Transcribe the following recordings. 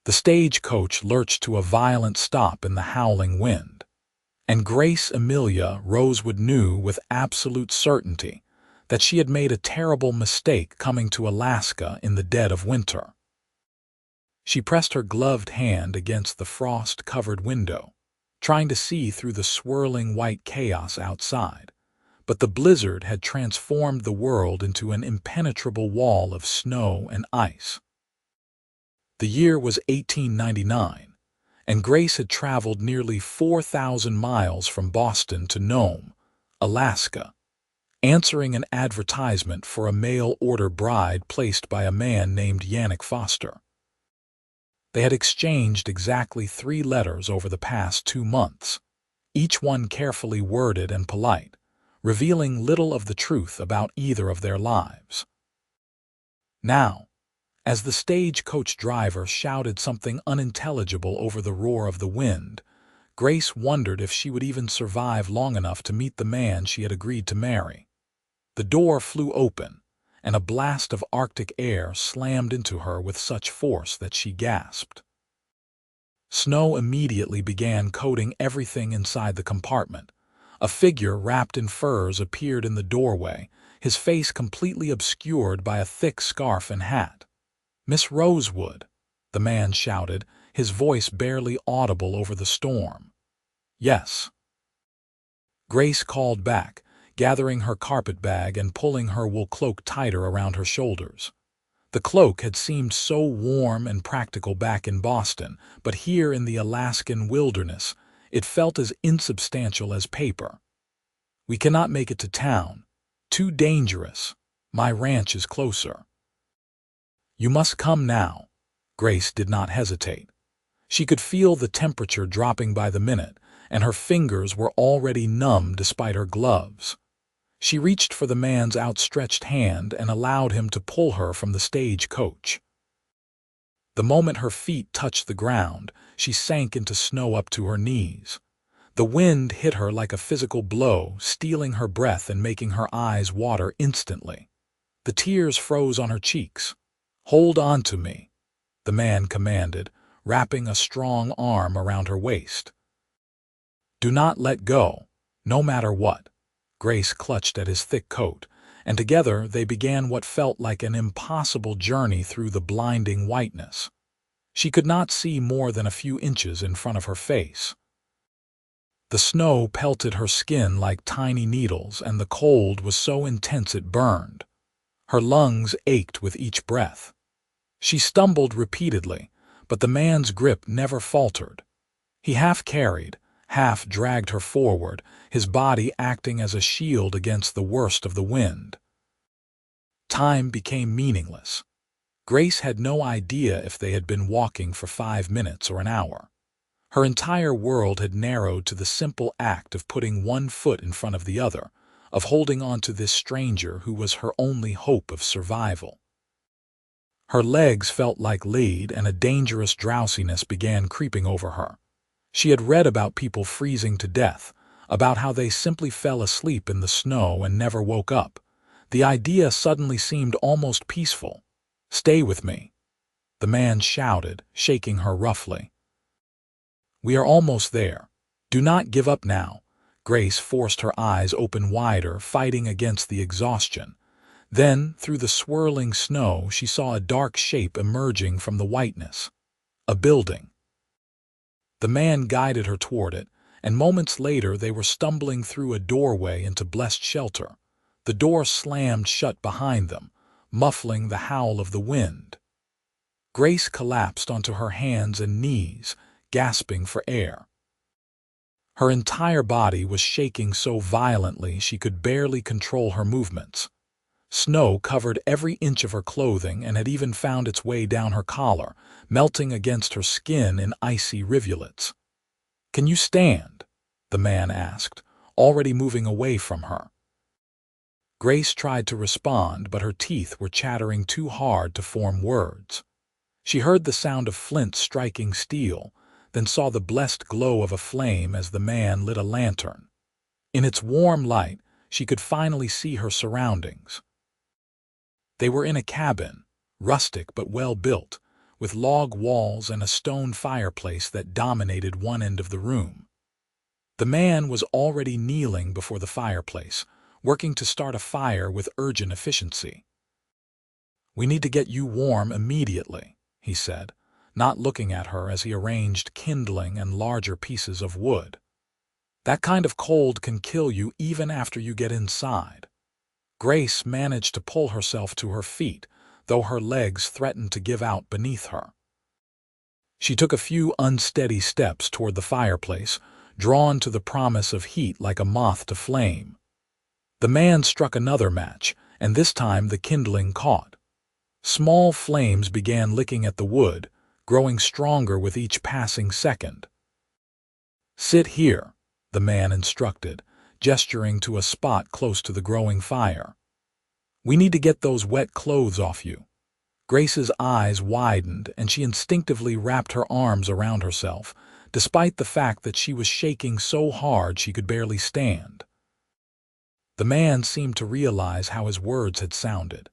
The stagecoach lurched to a violent stop in the howling wind, and Grace Emilia Rosewood knew with absolute certainty that she had made a terrible mistake coming to Alaska in the dead of winter. She pressed her gloved hand against the frost-covered window, trying to see through the swirling white chaos outside, but the blizzard had transformed the world into an impenetrable wall of snow and ice. The year was 1899, and Grace had traveled nearly 4,000 miles from Boston to Nome, Alaska, answering an advertisement for a mail-order bride placed by a man named Yannick Foster. They had exchanged exactly 3 letters over the past 2 months, each one carefully worded and polite, revealing little of the truth about either of their lives. Now, as the stagecoach driver shouted something unintelligible over the roar of the wind, Grace wondered if she would even survive long enough to meet the man she had agreed to marry. The door flew open, and a blast of Arctic air slammed into her with such force that she gasped. Snow immediately began coating everything inside the compartment. A figure wrapped in furs appeared in the doorway, his face completely obscured by a thick scarf and hat. "Miss Rosewood," the man shouted, his voice barely audible over the storm. "Yes." Grace called back, gathering her carpetbag and pulling her wool cloak tighter around her shoulders. The cloak had seemed so warm and practical back in Boston, but here in the Alaskan wilderness, it felt as insubstantial as paper. "We cannot make it to town. Too dangerous. My ranch is closer." "You must come now." Grace did not hesitate. She could feel the temperature dropping by the minute, and her fingers were already numb despite her gloves. She reached for the man's outstretched hand and allowed him to pull her from the stagecoach. The moment her feet touched the ground, she sank into snow up to her knees. The wind hit her like a physical blow, stealing her breath and making her eyes water instantly. The tears froze on her cheeks. "Hold on to me," the man commanded, wrapping a strong arm around her waist. "Do not let go, no matter what." Grace clutched at his thick coat, and together they began what felt like an impossible journey through the blinding whiteness. She could not see more than a few inches in front of her face. The snow pelted her skin like tiny needles, and the cold was so intense it burned. Her lungs ached with each breath. She stumbled repeatedly, but the man's grip never faltered. He half carried, half dragged her forward, his body acting as a shield against the worst of the wind. Time became meaningless. Grace had no idea if they had been walking for 5 minutes or an hour. Her entire world had narrowed to the simple act of putting one foot in front of the other, of holding on to this stranger who was her only hope of survival. Her legs felt like lead, and a dangerous drowsiness began creeping over her. She had read about people freezing to death, about how they simply fell asleep in the snow and never woke up. The idea suddenly seemed almost peaceful. "Stay with me," the man shouted, shaking her roughly. "We are almost there. Do not give up now." Grace forced her eyes open wider, fighting against the exhaustion. Then, through the swirling snow, she saw a dark shape emerging from the whiteness. A building. The man guided her toward it, and moments later they were stumbling through a doorway into blessed shelter. The door slammed shut behind them, muffling the howl of the wind. Grace collapsed onto her hands and knees, gasping for air. Her entire body was shaking so violently she could barely control her movements. Snow covered every inch of her clothing and had even found its way down her collar, melting against her skin in icy rivulets. "Can you stand?" the man asked, already moving away from her. Grace tried to respond, but her teeth were chattering too hard to form words. She heard the sound of flint striking steel, then saw the blessed glow of a flame as the man lit a lantern. In its warm light, she could finally see her surroundings. They were in a cabin, rustic but well built, with log walls and a stone fireplace that dominated one end of the room. The man was already kneeling before the fireplace, working to start a fire with urgent efficiency. "We need to get you warm immediately," he said, not looking at her as he arranged kindling and larger pieces of wood. "That kind of cold can kill you even after you get inside." Grace managed to pull herself to her feet, though her legs threatened to give out beneath her. She took a few unsteady steps toward the fireplace, drawn to the promise of heat like a moth to flame. The man struck another match, and this time the kindling caught. Small flames began licking at the wood, growing stronger with each passing second. "Sit here," the man instructed, gesturing to a spot close to the growing fire. "We need to get those wet clothes off you." Grace's eyes widened, and she instinctively wrapped her arms around herself, despite the fact that she was shaking so hard she could barely stand. The man seemed to realize how his words had sounded.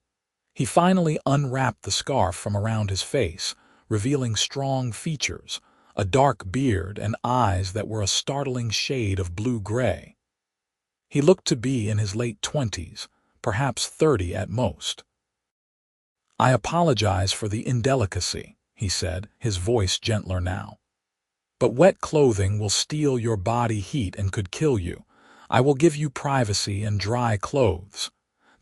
He finally unwrapped the scarf from around his face, revealing strong features, a dark beard, and eyes that were a startling shade of blue-gray. He looked to be in his late 20s, perhaps 30 at most. "I apologize for the indelicacy," he said, his voice gentler now. "But wet clothing will steal your body heat and could kill you. I will give you privacy and dry clothes.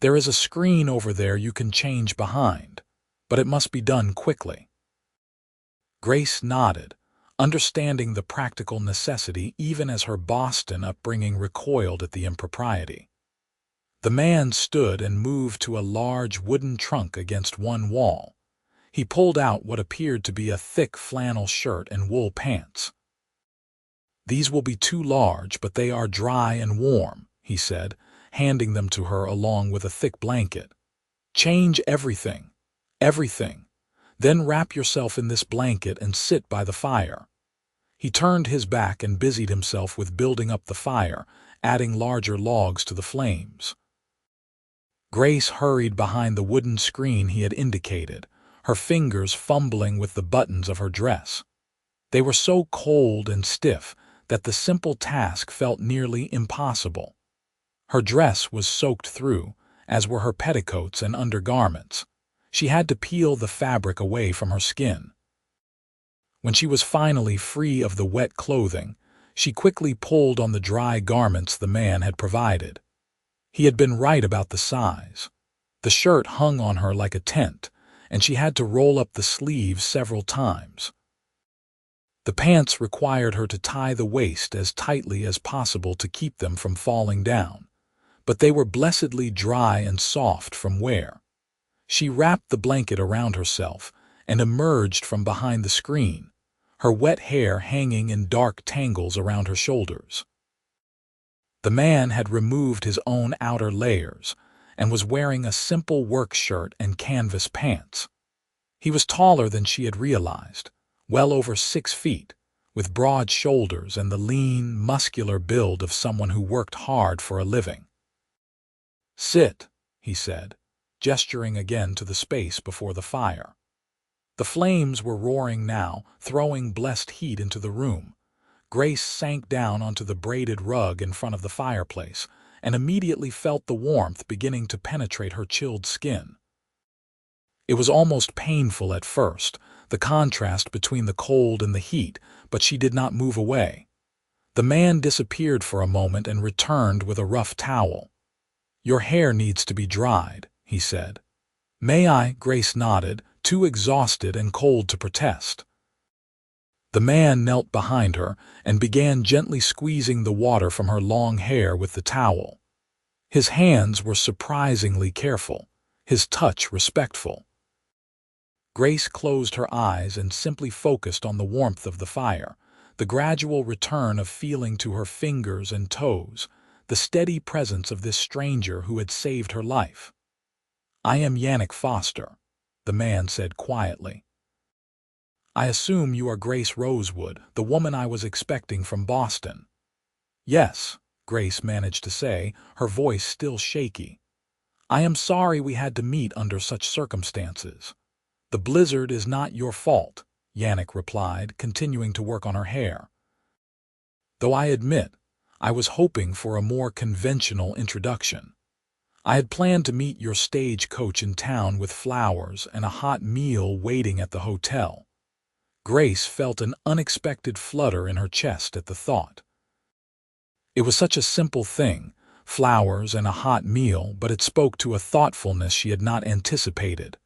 There is a screen over there you can change behind, but it must be done quickly." Grace nodded, understanding the practical necessity even as her Boston upbringing recoiled at the impropriety. The man stood and moved to a large wooden trunk against one wall. He pulled out what appeared to be a thick flannel shirt and wool pants. "These will be too large, but they are dry and warm," he said, handing them to her along with a thick blanket. "Change everything, everything. Then wrap yourself in this blanket and sit by the fire." He turned his back and busied himself with building up the fire, adding larger logs to the flames. Grace hurried behind the wooden screen he had indicated, her fingers fumbling with the buttons of her dress. They were so cold and stiff that the simple task felt nearly impossible. Her dress was soaked through, as were her petticoats and undergarments. She had to peel the fabric away from her skin. When she was finally free of the wet clothing, she quickly pulled on the dry garments the man had provided. He had been right about the size. The shirt hung on her like a tent, and she had to roll up the sleeves several times. The pants required her to tie the waist as tightly as possible to keep them from falling down, but they were blessedly dry and soft from wear. She wrapped the blanket around herself and emerged from behind the screen, her wet hair hanging in dark tangles around her shoulders. The man had removed his own outer layers and was wearing a simple work shirt and canvas pants. He was taller than she had realized, well over 6 feet, with broad shoulders and the lean, muscular build of someone who worked hard for a living. "Sit," he said, gesturing again to the space before the fire. The flames were roaring now, throwing blessed heat into the room. Grace sank down onto the braided rug in front of the fireplace and immediately felt the warmth beginning to penetrate her chilled skin. It was almost painful at first, the contrast between the cold and the heat, but she did not move away. The man disappeared for a moment and returned with a rough towel. "Your hair needs to be dried," he said. "May I?" Grace nodded, too exhausted and cold to protest. The man knelt behind her and began gently squeezing the water from her long hair with the towel. His hands were surprisingly careful, his touch respectful. Grace closed her eyes and simply focused on the warmth of the fire, the gradual return of feeling to her fingers and toes, the steady presence of this stranger who had saved her life. "I am Yannick Foster," the man said quietly. "I assume you are Grace Rosewood, the woman I was expecting from Boston." "Yes," Grace managed to say, her voice still shaky. "I am sorry we had to meet under such circumstances. "The blizzard is not your fault," Yannick replied, continuing to work on her hair. "Though I admit, I was hoping for a more conventional introduction. I had planned to meet your stagecoach in town with flowers and a hot meal waiting at the hotel." Grace felt an unexpected flutter in her chest at the thought. It was such a simple thing, flowers and a hot meal, but it spoke to a thoughtfulness she had not anticipated.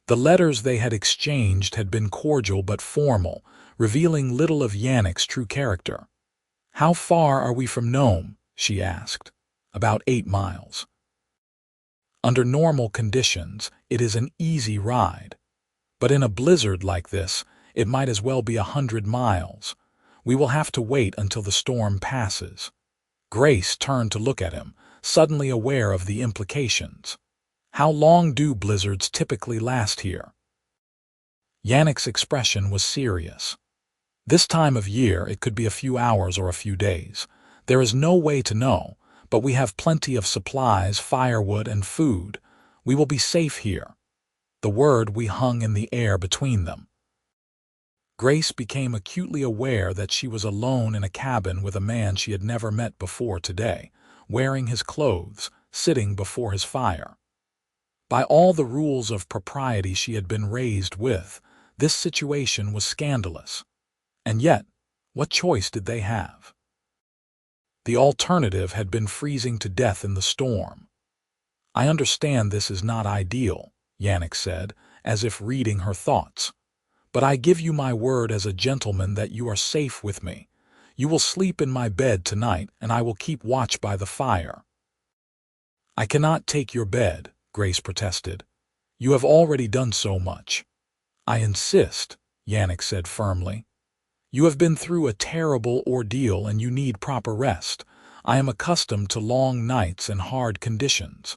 The letters they had exchanged had been cordial but formal, revealing little of Yannick's true character. "How far are we from Nome?" she asked. "About 8 miles. Under normal conditions, it is an easy ride. But in a blizzard like this, it might as well be 100 miles. We will have to wait until the storm passes." Grace turned to look at him, suddenly aware of the implications. "How long do blizzards typically last here?" Yannick's expression was serious. "This time of year, it could be a few hours or a few days. There is no way to know, but we have plenty of supplies, firewood, and food. We will be safe here." The word we hung in the air between them. Grace became acutely aware that she was alone in a cabin with a man she had never met before today, wearing his clothes, sitting before his fire. By all the rules of propriety she had been raised with, this situation was scandalous. And yet, what choice did they have? The alternative had been freezing to death in the storm. "I understand this is not ideal," Yannick said, as if reading her thoughts. "But I give you my word as a gentleman that you are safe with me. You will sleep in my bed tonight, and I will keep watch by the fire." "I cannot take your bed," Grace protested. "You have already done so much." "I insist," Yannick said firmly. "You have been through a terrible ordeal and you need proper rest. I am accustomed to long nights and hard conditions.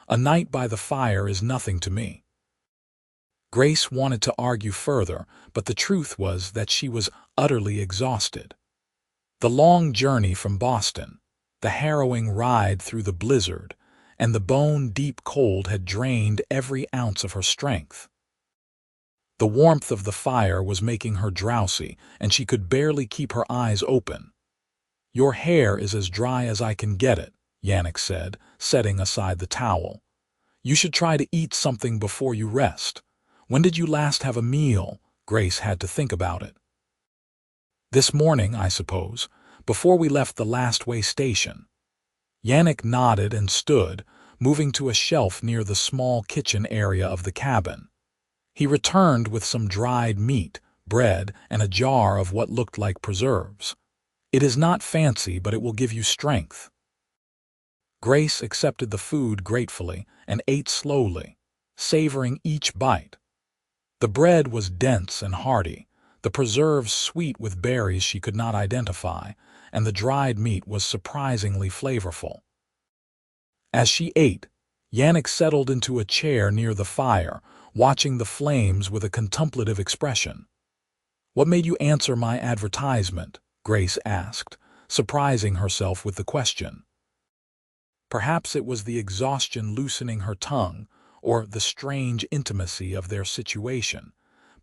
A night by the fire is nothing to me." Grace wanted to argue further, but the truth was that she was utterly exhausted. The long journey from Boston, the harrowing ride through the blizzard, and the bone-deep cold had drained every ounce of her strength. The warmth of the fire was making her drowsy, and she could barely keep her eyes open. "Your hair is as dry as I can get it," Yannick said, setting aside the towel. "You should try to eat something before you rest. When did you last have a meal?" Grace had to think about it. "This morning, I suppose, before we left the last way station." Yannick nodded and stood, moving to a shelf near the small kitchen area of the cabin. He returned with some dried meat, bread, and a jar of what looked like preserves. "It is not fancy, but it will give you strength." Grace accepted the food gratefully and ate slowly, savoring each bite. The bread was dense and hearty, the preserves sweet with berries she could not identify, and the dried meat was surprisingly flavorful. As she ate, Yannick settled into a chair near the fire, watching the flames with a contemplative expression. "What made you answer my advertisement?" Grace asked, surprising herself with the question. Perhaps it was the exhaustion loosening her tongue, or the strange intimacy of their situation,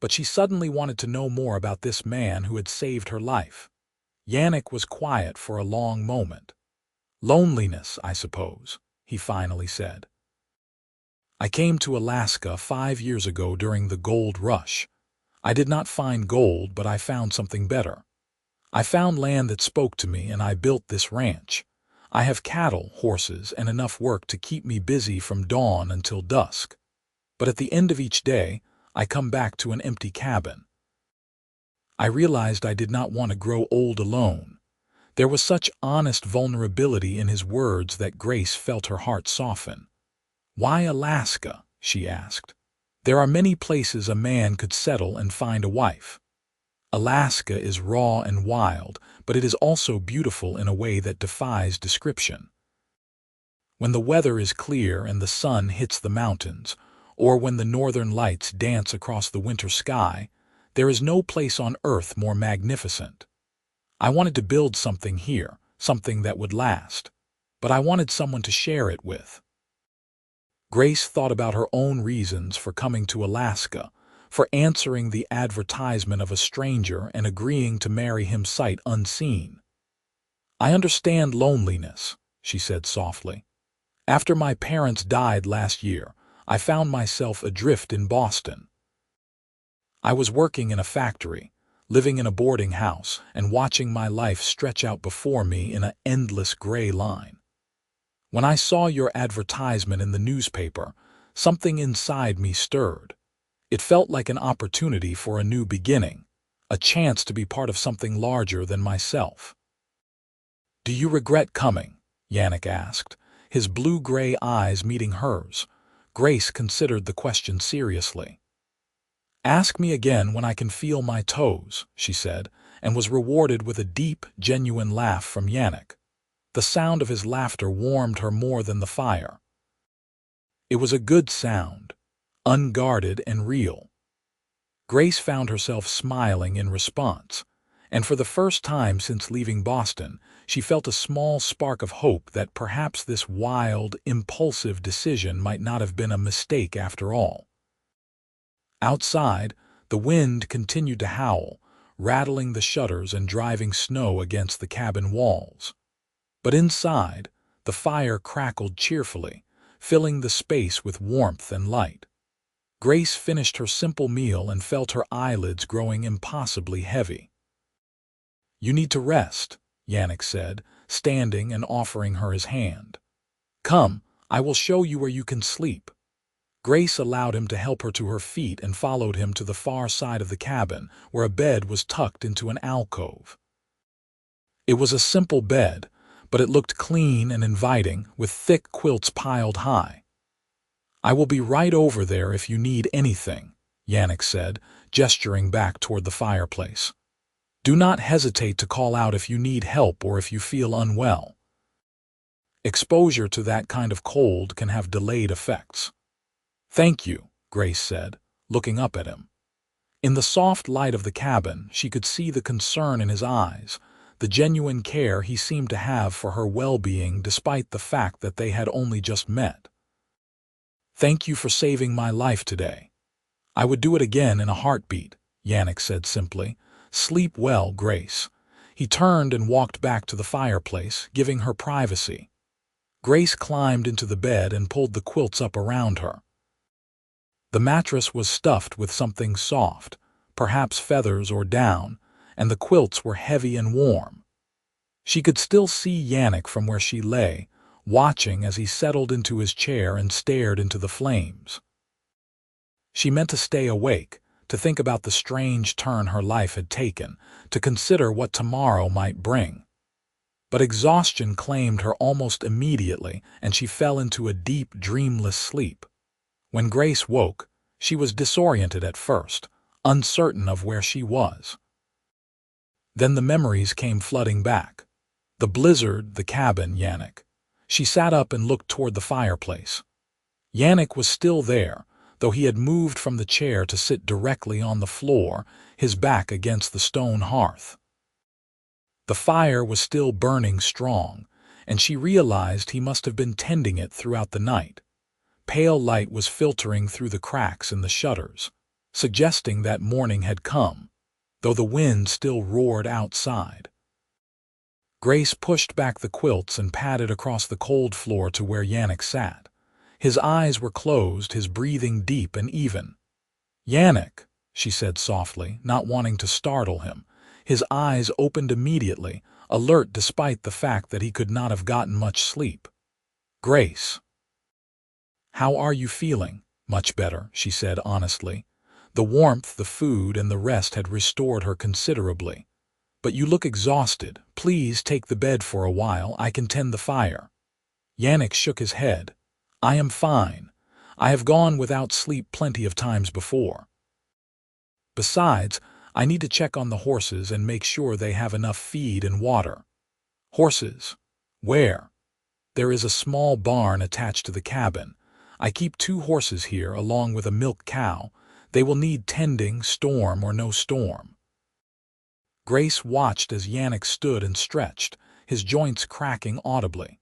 but she suddenly wanted to know more about this man who had saved her life. Yannick was quiet for a long moment. "Loneliness, I suppose," he finally said. "I came to Alaska 5 years ago during the gold rush. I did not find gold, but I found something better. I found land that spoke to me, and I built this ranch. I have cattle, horses, and enough work to keep me busy from dawn until dusk. But at the end of each day, I come back to an empty cabin." I realized I did not want to grow old alone. There was such honest vulnerability in his words that Grace felt her heart soften. "Why Alaska?" she asked. "There are many places a man could settle and find a wife." "Alaska is raw and wild, but it is also beautiful in a way that defies description. When the weather is clear and the sun hits the mountains, or when the northern lights dance across the winter sky, there is no place on earth more magnificent. I wanted to build something here, something that would last, but I wanted someone to share it with." Grace thought about her own reasons for coming to Alaska, for answering the advertisement of a stranger and agreeing to marry him sight unseen. "I understand loneliness," she said softly. "After my parents died last year, I found myself adrift in Boston. I was working in a factory, living in a boarding house, and watching my life stretch out before me in an endless gray line. When I saw your advertisement in the newspaper, something inside me stirred. It felt like an opportunity for a new beginning, a chance to be part of something larger than myself." "Do you regret coming?" Yannick asked, his blue-gray eyes meeting hers. Grace considered the question seriously. "Ask me again when I can feel my toes," she said, and was rewarded with a deep, genuine laugh from Yannick. The sound of his laughter warmed her more than the fire. It was a good sound, unguarded and real. Grace found herself smiling in response, and for the first time since leaving Boston, she felt a small spark of hope that perhaps this wild, impulsive decision might not have been a mistake after all. Outside, the wind continued to howl, rattling the shutters and driving snow against the cabin walls. But inside, the fire crackled cheerfully, filling the space with warmth and light. Grace finished her simple meal and felt her eyelids growing impossibly heavy. "You need to rest," Yannick said, standing and offering her his hand. "Come, I will show you where you can sleep." Grace allowed him to help her to her feet and followed him to the far side of the cabin, where a bed was tucked into an alcove. It was a simple bed, but it looked clean and inviting, with thick quilts piled high. "I will be right over there if you need anything," Yannick said, gesturing back toward the fireplace. "Do not hesitate to call out if you need help or if you feel unwell. Exposure to that kind of cold can have delayed effects." "Thank you," Grace said, looking up at him. In the soft light of the cabin, she could see the concern in his eyes, the genuine care he seemed to have for her well-being despite the fact that they had only just met. "Thank you for saving my life today. I would do it again in a heartbeat," Yannick said simply. "Sleep well, Grace." He turned and walked back to the fireplace, giving her privacy. Grace climbed into the bed and pulled the quilts up around her. The mattress was stuffed with something soft, perhaps feathers or down, and the quilts were heavy and warm. She could still see Yannick from where she lay, watching as he settled into his chair and stared into the flames. She meant to stay awake, to think about the strange turn her life had taken, to consider what tomorrow might bring. But exhaustion claimed her almost immediately, and she fell into a deep, dreamless sleep. When Grace woke, she was disoriented at first, uncertain of where she was. Then the memories came flooding back. The blizzard, the cabin, Yannick. She sat up and looked toward the fireplace. Yannick was still there, though he had moved from the chair to sit directly on the floor, his back against the stone hearth. The fire was still burning strong, and she realized he must have been tending it throughout the night. Pale light was filtering through the cracks in the shutters, suggesting that morning had come, though the wind still roared outside. Grace pushed back the quilts and padded across the cold floor to where Yannick sat. His eyes were closed, his breathing deep and even. "Yannick," she said softly, not wanting to startle him. His eyes opened immediately, alert despite the fact that he could not have gotten much sleep. "Grace." "How are you feeling?" "Much better," she said honestly. The warmth, the food, and the rest had restored her considerably. "But you look exhausted. Please take the bed for a while. I can tend the fire." Yannick shook his head. "I am fine. I have gone without sleep plenty of times before. Besides, I need to check on the horses and make sure they have enough feed and water." "Horses? Where?" "There is a small barn attached to the cabin. I keep 2 horses here along with a milk cow. They will need tending, storm or no storm." Grace watched as Yannick stood and stretched, his joints cracking audibly.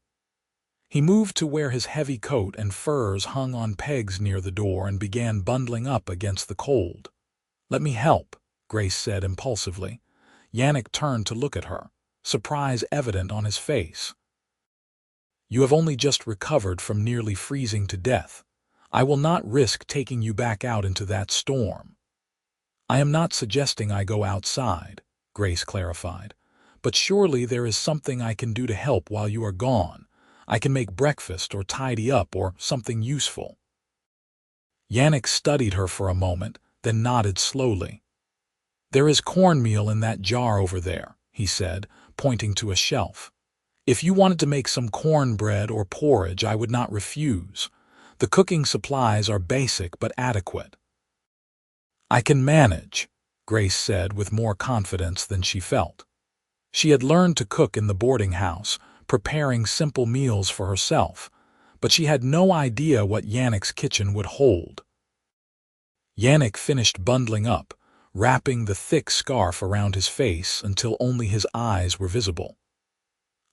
He moved to where his heavy coat and furs hung on pegs near the door and began bundling up against the cold. "Let me help," Grace said impulsively. Yannick turned to look at her, surprise evident on his face. "You have only just recovered from nearly freezing to death. I will not risk taking you back out into that storm." "I am not suggesting I go outside," Grace clarified. "But surely there is something I can do to help while you are gone. I can make breakfast or tidy up or something useful." Yannick studied her for a moment, then nodded slowly. "There is cornmeal in that jar over there," he said, pointing to a shelf. "If you wanted to make some cornbread or porridge, I would not refuse. The cooking supplies are basic but adequate." "I can manage," Grace said with more confidence than she felt. She had learned to cook in the boarding house, preparing simple meals for herself, but she had no idea what Yannick's kitchen would hold. Yannick finished bundling up, wrapping the thick scarf around his face until only his eyes were visible.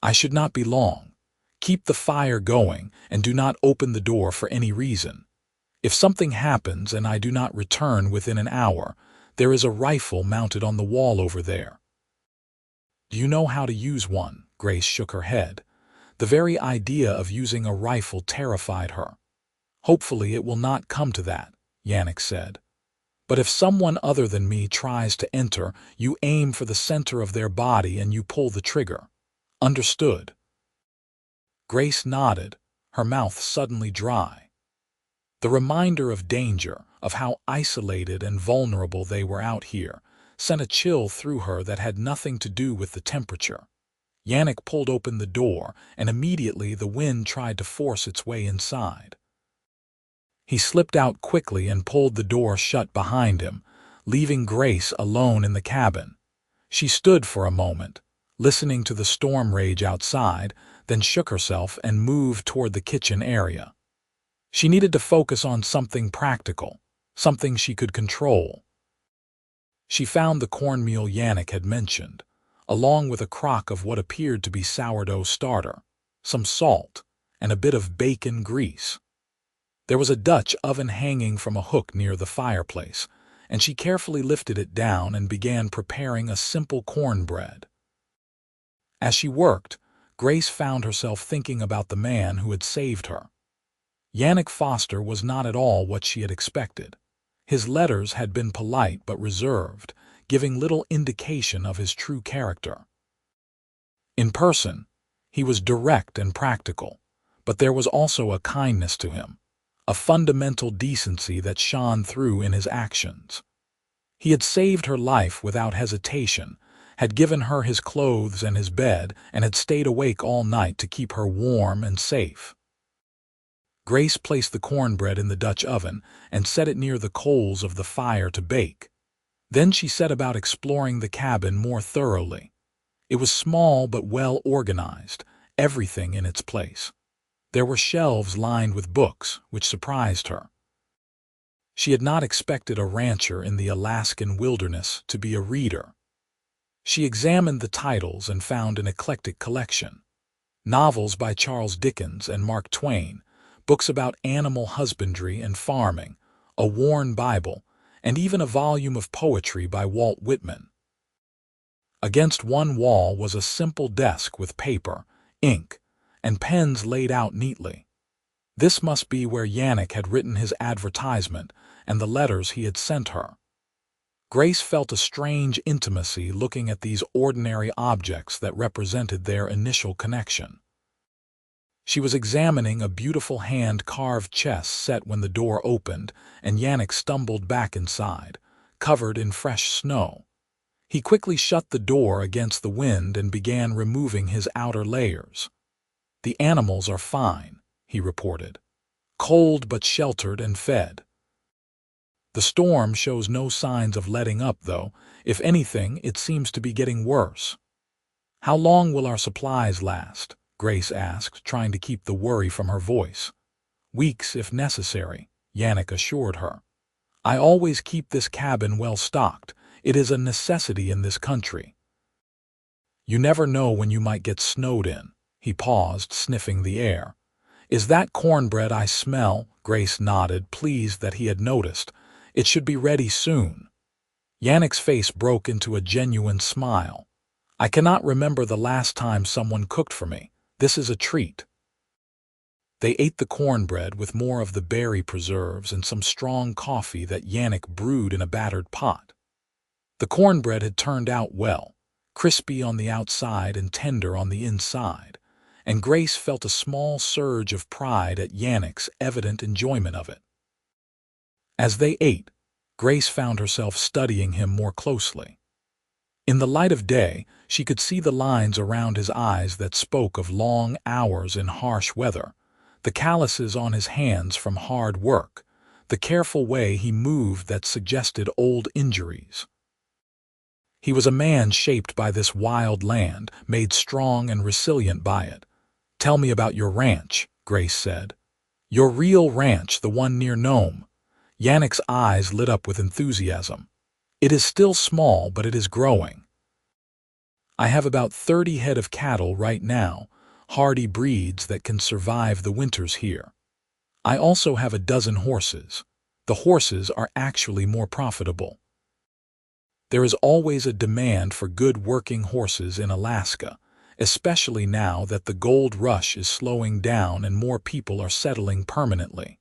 "I should not be long. Keep the fire going and do not open the door for any reason. If something happens and I do not return within an hour, there is a rifle mounted on the wall over there." "Do you know how to use one?" Grace shook her head. The very idea of using a rifle terrified her. "Hopefully it will not come to that," Yannick said. "But if someone other than me tries to enter, you aim for the center of their body and you pull the trigger. Understood?" Grace nodded, her mouth suddenly dry. The reminder of danger, of how isolated and vulnerable they were out here, sent a chill through her that had nothing to do with the temperature. Yannick pulled open the door, and immediately the wind tried to force its way inside. He slipped out quickly and pulled the door shut behind him, leaving Grace alone in the cabin. She stood for a moment, listening to the storm rage outside, then shook herself and moved toward the kitchen area. She needed to focus on something practical, something she could control. She found the cornmeal Yannick had mentioned, along with a crock of what appeared to be sourdough starter, some salt, and a bit of bacon grease. There was a Dutch oven hanging from a hook near the fireplace, and she carefully lifted it down and began preparing a simple cornbread. As she worked, Grace found herself thinking about the man who had saved her. Yannick Foster was not at all what she had expected. His letters had been polite but reserved, giving little indication of his true character. In person, he was direct and practical, but there was also a kindness to him, a fundamental decency that shone through in his actions. He had saved her life without hesitation, had given her his clothes and his bed, and had stayed awake all night to keep her warm and safe. Grace placed the cornbread in the Dutch oven and set it near the coals of the fire to bake. Then she set about exploring the cabin more thoroughly. It was small but well organized, everything in its place. There were shelves lined with books, which surprised her. She had not expected a rancher in the Alaskan wilderness to be a reader. She examined the titles and found an eclectic collection. Novels by Charles Dickens and Mark Twain, books about animal husbandry and farming, a worn Bible, and even a volume of poetry by Walt Whitman. Against one wall was a simple desk with paper, ink, and pens laid out neatly. This must be where Yannick had written his advertisement and the letters he had sent her. Grace felt a strange intimacy looking at these ordinary objects that represented their initial connection. She was examining a beautiful hand-carved chest set when the door opened, and Yannick stumbled back inside, covered in fresh snow. He quickly shut the door against the wind and began removing his outer layers. "The animals are fine," he reported. "Cold but sheltered and fed. The storm shows no signs of letting up, though. If anything, it seems to be getting worse." "How long will our supplies last?" Grace asked, trying to keep the worry from her voice. "Weeks if necessary," Yannick assured her. "I always keep this cabin well stocked. It is a necessity in this country." "You never know when you might get snowed in." He paused, sniffing the air. "Is that cornbread I smell?" Grace nodded, pleased that he had noticed. "It should be ready soon." Yannick's face broke into a genuine smile. I cannot remember the last time someone cooked for me. This is a treat. They ate the cornbread with more of the berry preserves and some strong coffee that Yannick brewed in a battered pot. The cornbread had turned out well, crispy on the outside and tender on the inside, and Grace felt a small surge of pride at Yannick's evident enjoyment of it. As they ate, Grace found herself studying him more closely. In the light of day, she could see the lines around his eyes that spoke of long hours in harsh weather, the calluses on his hands from hard work, the careful way he moved that suggested old injuries. He was a man shaped by this wild land, made strong and resilient by it. "Tell me about your ranch," Grace said. "Your real ranch, the one near Nome." Yannick's eyes lit up with enthusiasm. "It is still small, but it is growing. I have about 30 head of cattle right now, hardy breeds that can survive the winters here. I also have a dozen horses. The horses are actually more profitable. There is always a demand for good working horses in Alaska, especially now that the gold rush is slowing down and more people are settling permanently."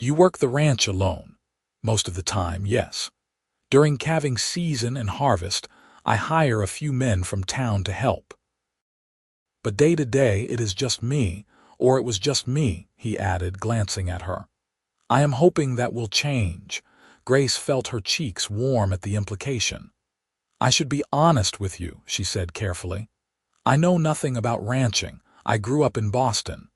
"You work the ranch alone?" "Most of the time, yes. During calving season and harvest, I hire a few men from town to help. But day to day it is just me, or it was just me," he added, glancing at her. "I am hoping that will change." Grace felt her cheeks warm at the implication. "I should be honest with you," she said carefully. "I know nothing about ranching. I grew up in Boston.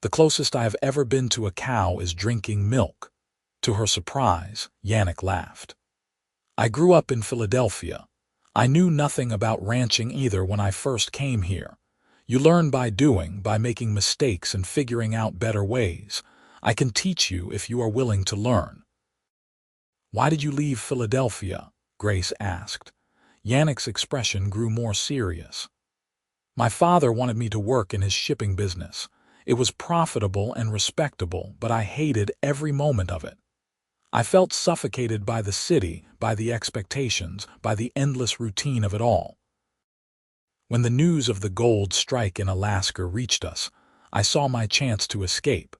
The closest I have ever been to a cow is drinking milk." To her surprise, Yannick laughed. "I grew up in Philadelphia. I knew nothing about ranching either when I first came here. You learn by doing, by making mistakes and figuring out better ways. I can teach you if you are willing to learn." "Why did you leave Philadelphia?" Grace asked. Yannick's expression grew more serious. "My father wanted me to work in his shipping business. It was profitable and respectable, but I hated every moment of it. I felt suffocated by the city, by the expectations, by the endless routine of it all. When the news of the gold strike in Alaska reached us, I saw my chance to escape.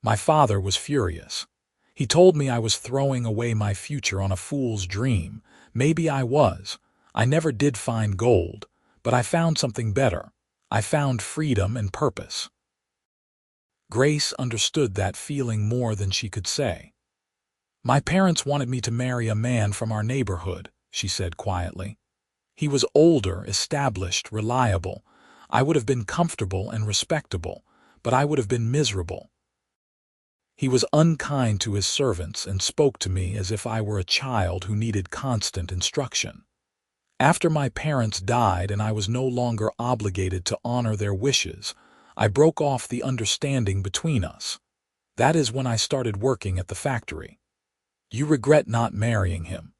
My father was furious. He told me I was throwing away my future on a fool's dream. Maybe I was. I never did find gold, but I found something better. I found freedom and purpose." Grace understood that feeling more than she could say. "My parents wanted me to marry a man from our neighborhood," she said quietly. "He was older, established, reliable. I would have been comfortable and respectable, but I would have been miserable. He was unkind to his servants and spoke to me as if I were a child who needed constant instruction. After my parents died and I was no longer obligated to honor their wishes, I broke off the understanding between us. That is when I started working at the factory." "You regret not marrying him?"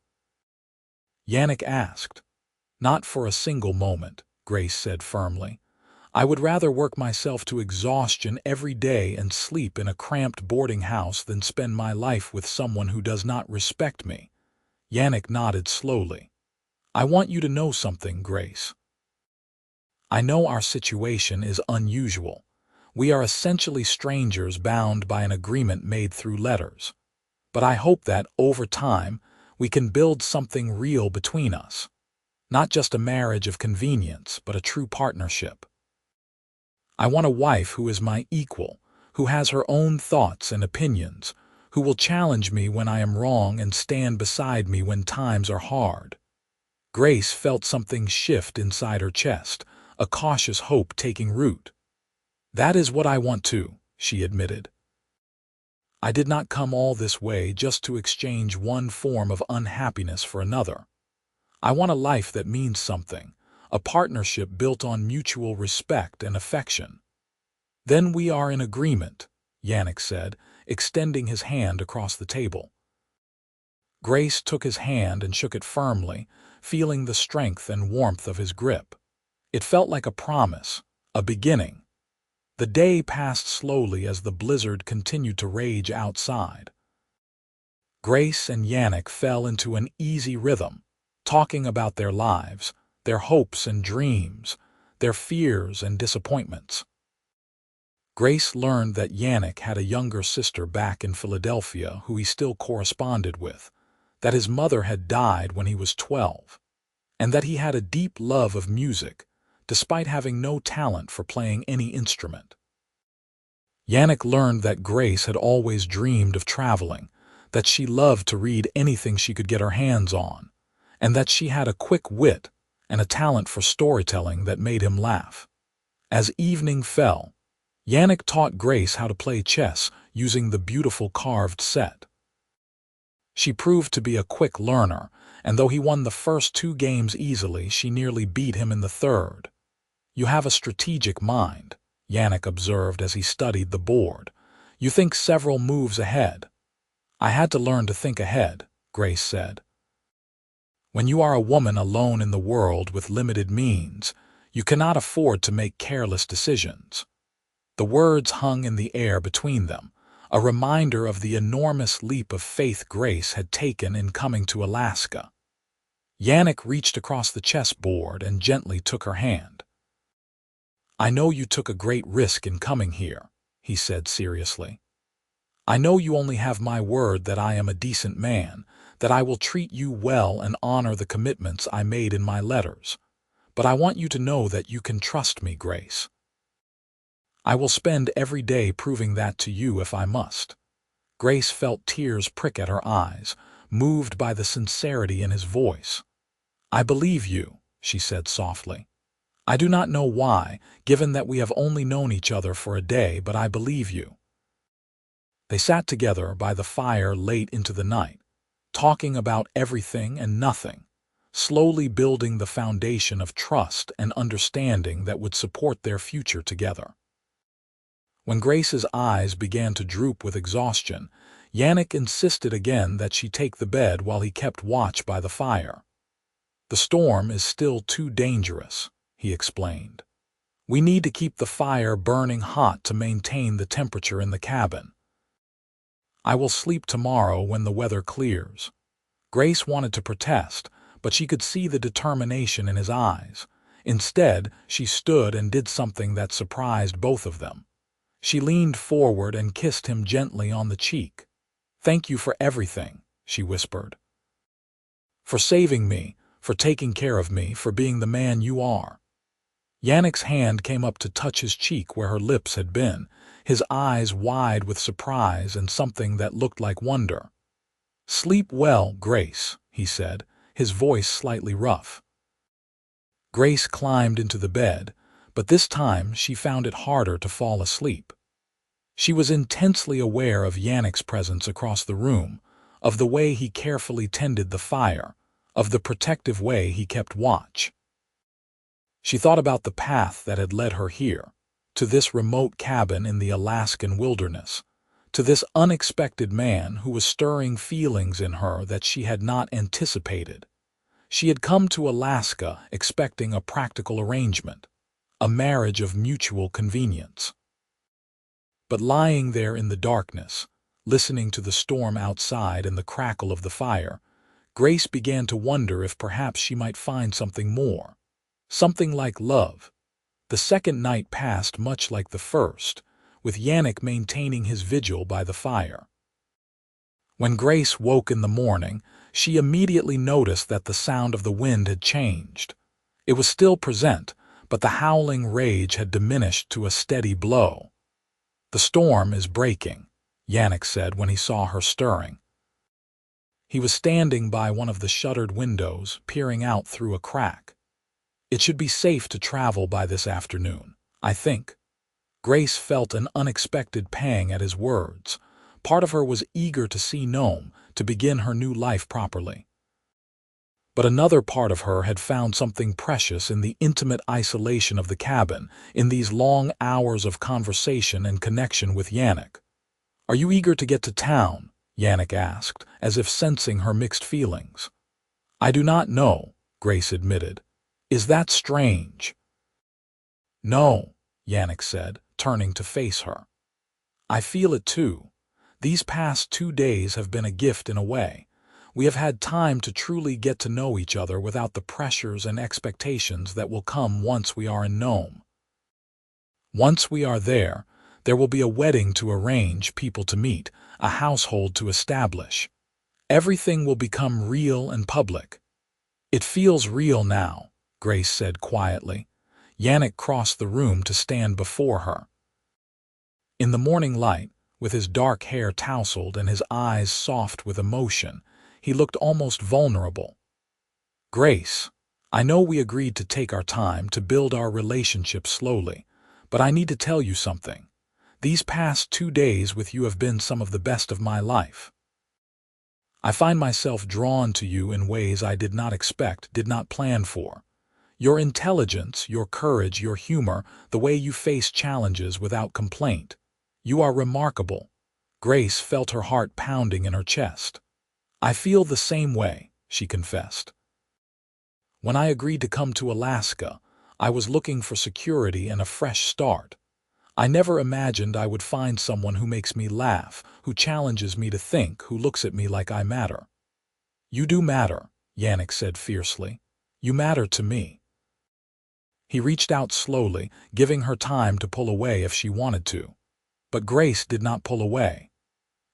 Yannick asked. "Not for a single moment," Grace said firmly. "I would rather work myself to exhaustion every day and sleep in a cramped boarding house than spend my life with someone who does not respect me." Yannick nodded slowly. "I want you to know something, Grace. I know our situation is unusual. We are essentially strangers bound by an agreement made through letters. But I hope that, over time, we can build something real between us. Not just a marriage of convenience, but a true partnership. I want a wife who is my equal, who has her own thoughts and opinions, who will challenge me when I am wrong and stand beside me when times are hard." Grace felt something shift inside her chest, a cautious hope taking root. "That is what I want too," she admitted. "I did not come all this way just to exchange one form of unhappiness for another. I want a life that means something, a partnership built on mutual respect and affection." "Then we are in agreement," Yannick said, extending his hand across the table. Grace took his hand and shook it firmly, feeling the strength and warmth of his grip. It felt like a promise, a beginning. The day passed slowly as the blizzard continued to rage outside. Grace and Yannick fell into an easy rhythm, talking about their lives, their hopes and dreams, their fears and disappointments. Grace learned that Yannick had a younger sister back in Philadelphia who he still corresponded with, that his mother had died when he was 12, and that he had a deep love of music, despite having no talent for playing any instrument. Yannick learned that Grace had always dreamed of traveling, that she loved to read anything she could get her hands on, and that she had a quick wit and a talent for storytelling that made him laugh. As evening fell, Yannick taught Grace how to play chess using the beautiful carved set. She proved to be a quick learner, and though he won the first 2 games easily, she nearly beat him in the third. "You have a strategic mind," Yannick observed as he studied the board. "You think several moves ahead." "I had to learn to think ahead," Grace said. "When you are a woman alone in the world with limited means, you cannot afford to make careless decisions." The words hung in the air between them, a reminder of the enormous leap of faith Grace had taken in coming to Alaska. Yannick reached across the chessboard and gently took her hand. "I know you took a great risk in coming here," he said seriously. "I know you only have my word that I am a decent man, that I will treat you well and honor the commitments I made in my letters. But I want you to know that you can trust me, Grace. I will spend every day proving that to you if I must." Grace felt tears prick at her eyes, moved by the sincerity in his voice. "I believe you," she said softly. "I do not know why, given that we have only known each other for a day, but I believe you." They sat together by the fire late into the night, talking about everything and nothing, slowly building the foundation of trust and understanding that would support their future together. When Grace's eyes began to droop with exhaustion, Yannick insisted again that she take the bed while he kept watch by the fire. "The storm is still too dangerous," he explained. "We need to keep the fire burning hot to maintain the temperature in the cabin. I will sleep tomorrow when the weather clears." Grace wanted to protest, but she could see the determination in his eyes. Instead, she stood and did something that surprised both of them. She leaned forward and kissed him gently on the cheek. "Thank you for everything," she whispered. "For saving me, for taking care of me, for being the man you are." Yannick's hand came up to touch his cheek where her lips had been, his eyes wide with surprise and something that looked like wonder. "Sleep well, Grace," he said, his voice slightly rough. Grace climbed into the bed, but this time she found it harder to fall asleep. She was intensely aware of Yannick's presence across the room, of the way he carefully tended the fire, of the protective way he kept watch. She thought about the path that had led her here, to this remote cabin in the Alaskan wilderness, to this unexpected man who was stirring feelings in her that she had not anticipated. She had come to Alaska expecting a practical arrangement, a marriage of mutual convenience. But lying there in the darkness, listening to the storm outside and the crackle of the fire, Grace began to wonder if perhaps she might find something more, something like love. The second night passed much like the first, with Yannick maintaining his vigil by the fire. When Grace woke in the morning, she immediately noticed that the sound of the wind had changed. It was still present, but the howling rage had diminished to a steady blow. "The storm is breaking," Yannick said when he saw her stirring. He was standing by one of the shuttered windows, peering out through a crack. "It should be safe to travel by this afternoon, I think." Grace felt an unexpected pang at his words. Part of her was eager to see Nome, to begin her new life properly. But another part of her had found something precious in the intimate isolation of the cabin, in these long hours of conversation and connection with Yannick. "Are you eager to get to town?" Yannick asked, as if sensing her mixed feelings. "I do not know," Grace admitted. "Is that strange?" "No," Yannick said, turning to face her. "I feel it too. These past 2 days have been a gift in a way. We have had time to truly get to know each other without the pressures and expectations that will come once we are in Nome. Once we are there, there will be a wedding to arrange, people to meet, a household to establish. Everything will become real and public. It feels real now, Grace said quietly. Yannick crossed the room to stand before her. In the morning light, with his dark hair tousled and his eyes soft with emotion, he looked almost vulnerable. Grace, I know we agreed to take our time to build our relationship slowly, but I need to tell you something. These past 2 days with you have been some of the best of my life. I find myself drawn to you in ways I did not expect, did not plan for. Your intelligence, your courage, your humor, the way you face challenges without complaint. You are remarkable. Grace felt her heart pounding in her chest. I feel the same way, she confessed. When I agreed to come to Alaska, I was looking for security and a fresh start. I never imagined I would find someone who makes me laugh, who challenges me to think, who looks at me like I matter. You do matter, Yannick said fiercely. You matter to me. He reached out slowly, giving her time to pull away if she wanted to. But Grace did not pull away.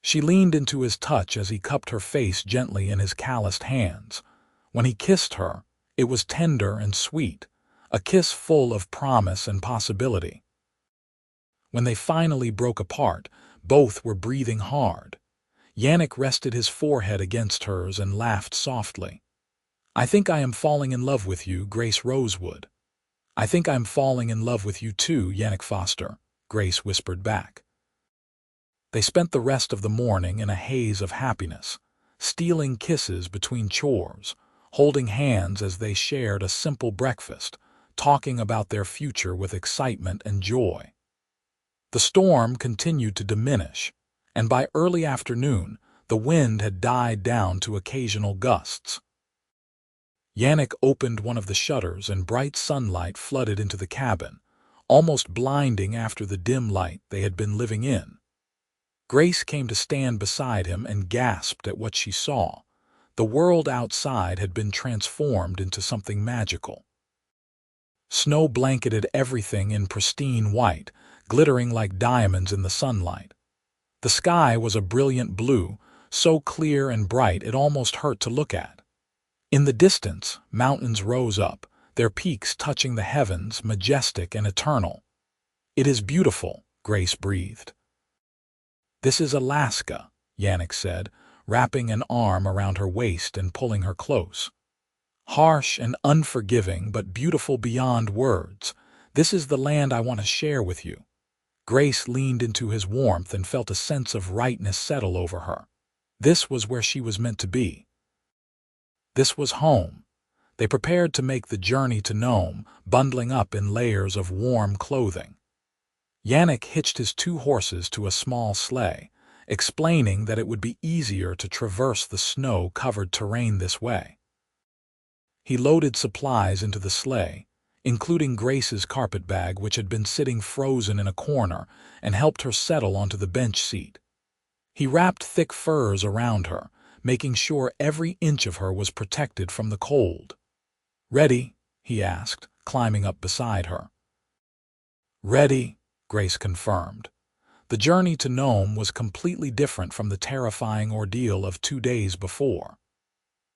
She leaned into his touch as he cupped her face gently in his calloused hands. When he kissed her, it was tender and sweet, a kiss full of promise and possibility. When they finally broke apart, both were breathing hard. Yannick rested his forehead against hers and laughed softly. I think I am falling in love with you, Grace Rosewood. I think I'm falling in love with you too, Yannick Foster, Grace whispered back. They spent the rest of the morning in a haze of happiness, stealing kisses between chores, holding hands as they shared a simple breakfast, talking about their future with excitement and joy. The storm continued to diminish, and by early afternoon, the wind had died down to occasional gusts. Yannick opened one of the shutters and bright sunlight flooded into the cabin, almost blinding after the dim light they had been living in. Grace came to stand beside him and gasped at what she saw. The world outside had been transformed into something magical. Snow blanketed everything in pristine white, glittering like diamonds in the sunlight. The sky was a brilliant blue, so clear and bright it almost hurt to look at. In the distance, mountains rose up, their peaks touching the heavens, majestic and eternal. It is beautiful, Grace breathed. This is Alaska, Yannick said, wrapping an arm around her waist and pulling her close. Harsh and unforgiving, but beautiful beyond words. This is the land I want to share with you. Grace leaned into his warmth and felt a sense of rightness settle over her. This was where she was meant to be. This was home. They prepared to make the journey to Nome, bundling up in layers of warm clothing. Yannick hitched his 2 horses to a small sleigh, explaining that it would be easier to traverse the snow-covered terrain this way. He loaded supplies into the sleigh, including Grace's carpet bag which had been sitting frozen in a corner, and helped her settle onto the bench seat. He wrapped thick furs around her, making sure every inch of her was protected from the cold. "Ready?" he asked, climbing up beside her. "Ready," Grace confirmed. The journey to Nome was completely different from the terrifying ordeal of 2 days before.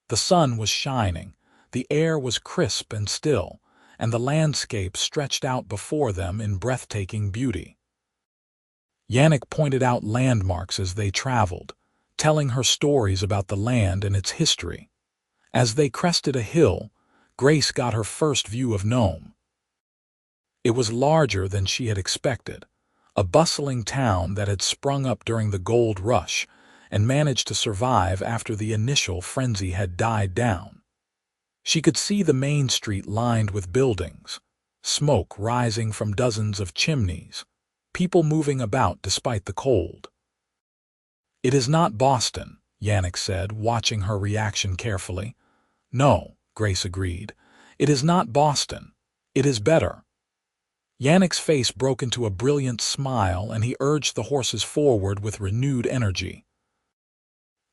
The sun was shining, the air was crisp and still, and the landscape stretched out before them in breathtaking beauty. Yannick pointed out landmarks as they traveled, telling her stories about the land and its history. As they crested a hill, Grace got her first view of Nome. It was larger than she had expected, a bustling town that had sprung up during the gold rush and managed to survive after the initial frenzy had died down. She could see the main street lined with buildings, smoke rising from dozens of chimneys, people moving about despite the cold. "It is not Boston," Yannick said, watching her reaction carefully. "No," Grace agreed. "It is not Boston. It is better." Yannick's face broke into a brilliant smile, and he urged the horses forward with renewed energy.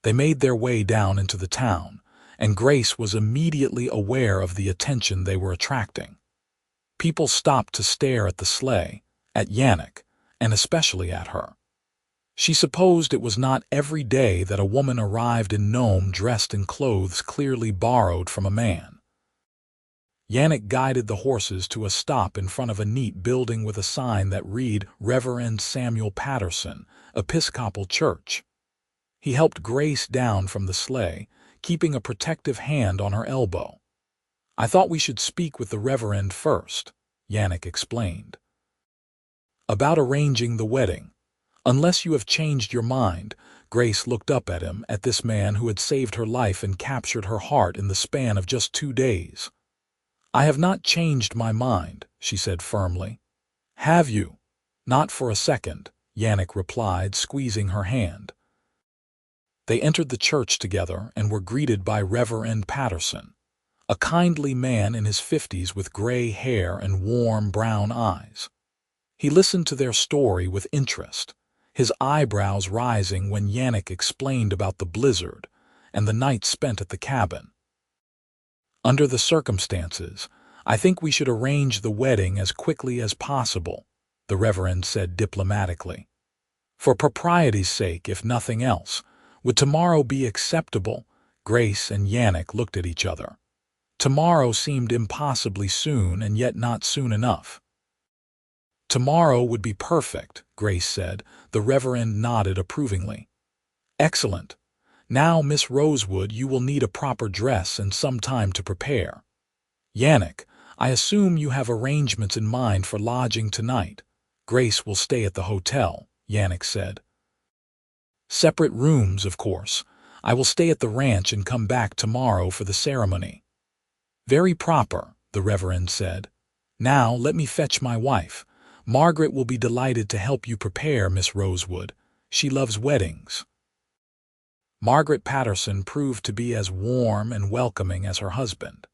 They made their way down into the town, and Grace was immediately aware of the attention they were attracting. People stopped to stare at the sleigh, at Yannick, and especially at her. She supposed it was not every day that a woman arrived in Nome dressed in clothes clearly borrowed from a man. Yannick guided the horses to a stop in front of a neat building with a sign that read Reverend Samuel Patterson, Episcopal Church. He helped Grace down from the sleigh, keeping a protective hand on her elbow. "I thought we should speak with the Reverend first," Yannick explained. "About arranging the wedding. Unless you have changed your mind." Grace looked up at him, at this man who had saved her life and captured her heart in the span of just 2 days. "I have not changed my mind," she said firmly. "Have you?" "Not for a second," Yannick replied, squeezing her hand. They entered the church together and were greeted by Reverend Patterson, a kindly man in his 50s with gray hair and warm brown eyes. He listened to their story with interest, his eyebrows rising when Yannick explained about the blizzard and the night spent at the cabin. "Under the circumstances, I think we should arrange the wedding as quickly as possible," the Reverend said diplomatically. "For propriety's sake, if nothing else. Would tomorrow be acceptable?" Grace and Yannick looked at each other. Tomorrow seemed impossibly soon, and yet not soon enough. "Tomorrow would be perfect," Grace said. The Reverend nodded approvingly. "Excellent. Now, Miss Rosewood, you will need a proper dress and some time to prepare. Yannick, I assume you have arrangements in mind for lodging tonight." "Grace will stay at the hotel," Yannick said. "Separate rooms, of course. I will stay at the ranch and come back tomorrow for the ceremony." "Very proper," the Reverend said. "Now let me fetch my wife. Margaret will be delighted to help you prepare, Miss Rosewood. She loves weddings." Margaret Patterson proved to be as warm and welcoming as her husband.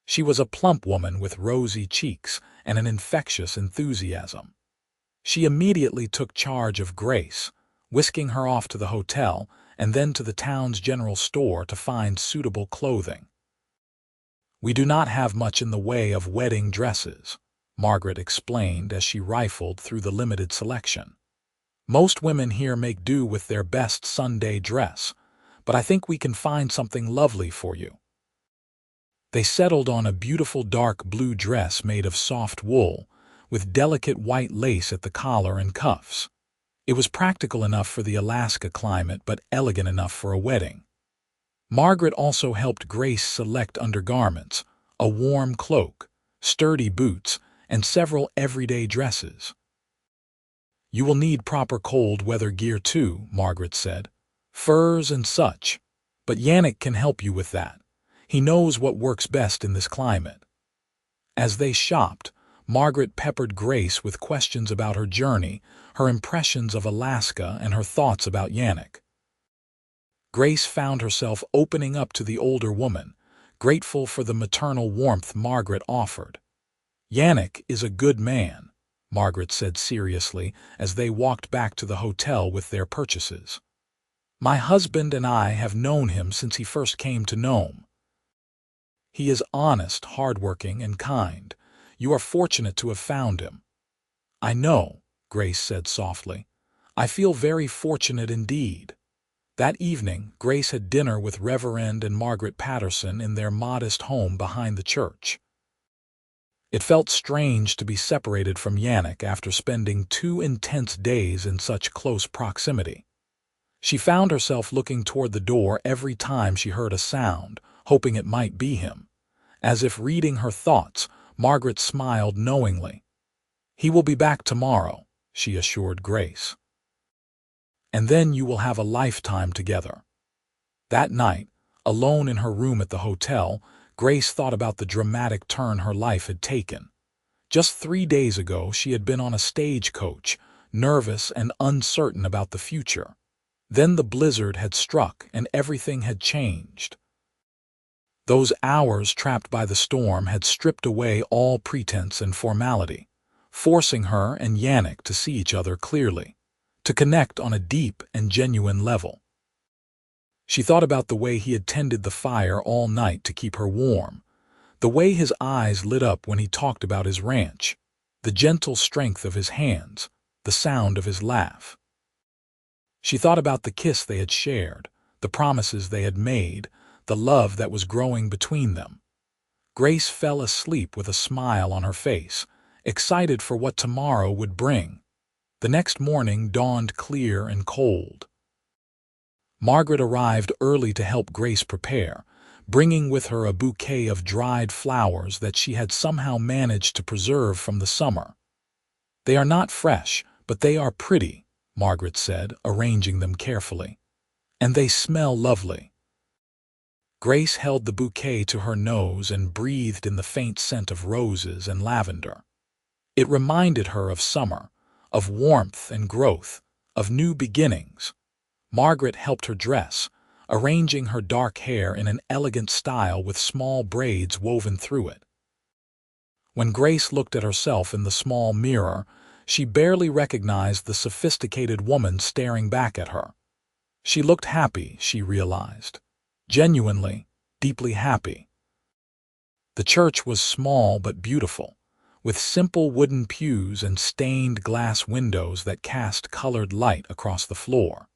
She was a plump woman with rosy cheeks and an infectious enthusiasm. She immediately took charge of Grace, whisking her off to the hotel and then to the town's general store to find suitable clothing. "We do not have much in the way of wedding dresses," Margaret explained as she rifled through the limited selection. "Most women here make do with their best Sunday dress, but I think we can find something lovely for you." They settled on a beautiful dark blue dress made of soft wool, with delicate white lace at the collar and cuffs. It was practical enough for the Alaska climate, but elegant enough for a wedding. Margaret also helped Grace select undergarments, a warm cloak, sturdy boots, and several everyday dresses. "You will need proper cold weather gear too," Margaret said. "Furs and such. But Yannick can help you with that. He knows what works best in this climate." As they shopped, Margaret peppered Grace with questions about her journey, her impressions of Alaska, and her thoughts about Yannick. Grace found herself opening up to the older woman, grateful for the maternal warmth Margaret offered. "Yannick is a good man," Margaret said seriously as they walked back to the hotel with their purchases. "My husband and I have known him since he first came to Nome. He is honest, hardworking, and kind. You are fortunate to have found him." "I know," Grace said softly. "I feel very fortunate indeed." That evening, Grace had dinner with Reverend and Margaret Patterson in their modest home behind the church. It felt strange to be separated from Yannick after spending 2 intense days in such close proximity. She found herself looking toward the door every time she heard a sound, hoping it might be him. As if reading her thoughts, Margaret smiled knowingly. "He will be back tomorrow," she assured Grace. "And then you will have a lifetime together." That night, alone in her room at the hotel, Grace thought about the dramatic turn her life had taken. Just 3 days ago, she had been on a stagecoach, nervous and uncertain about the future. Then the blizzard had struck and everything had changed. Those hours trapped by the storm had stripped away all pretense and formality. forcing her and Yannick to see each other clearly, to connect on a deep and genuine level. She thought about the way he had tended the fire all night to keep her warm, the way his eyes lit up when he talked about his ranch, the gentle strength of his hands, the sound of his laugh. She thought about the kiss they had shared, the promises they had made, the love that was growing between them. Grace fell asleep with a smile on her face, excited for what tomorrow would bring. The next morning dawned clear and cold. Margaret arrived early to help Grace prepare, bringing with her a bouquet of dried flowers that she had somehow managed to preserve from the summer. "They are not fresh, but they are pretty," Margaret said, arranging them carefully. "And they smell lovely." Grace held the bouquet to her nose and breathed in the faint scent of roses and lavender. It reminded her of summer, of warmth and growth, of new beginnings. Margaret helped her dress, arranging her dark hair in an elegant style with small braids woven through it. When Grace looked at herself in the small mirror, she barely recognized the sophisticated woman staring back at her. She looked happy, she realized. Genuinely, deeply happy. The church was small but beautiful, with simple wooden pews and stained glass windows that cast colored light across the floor.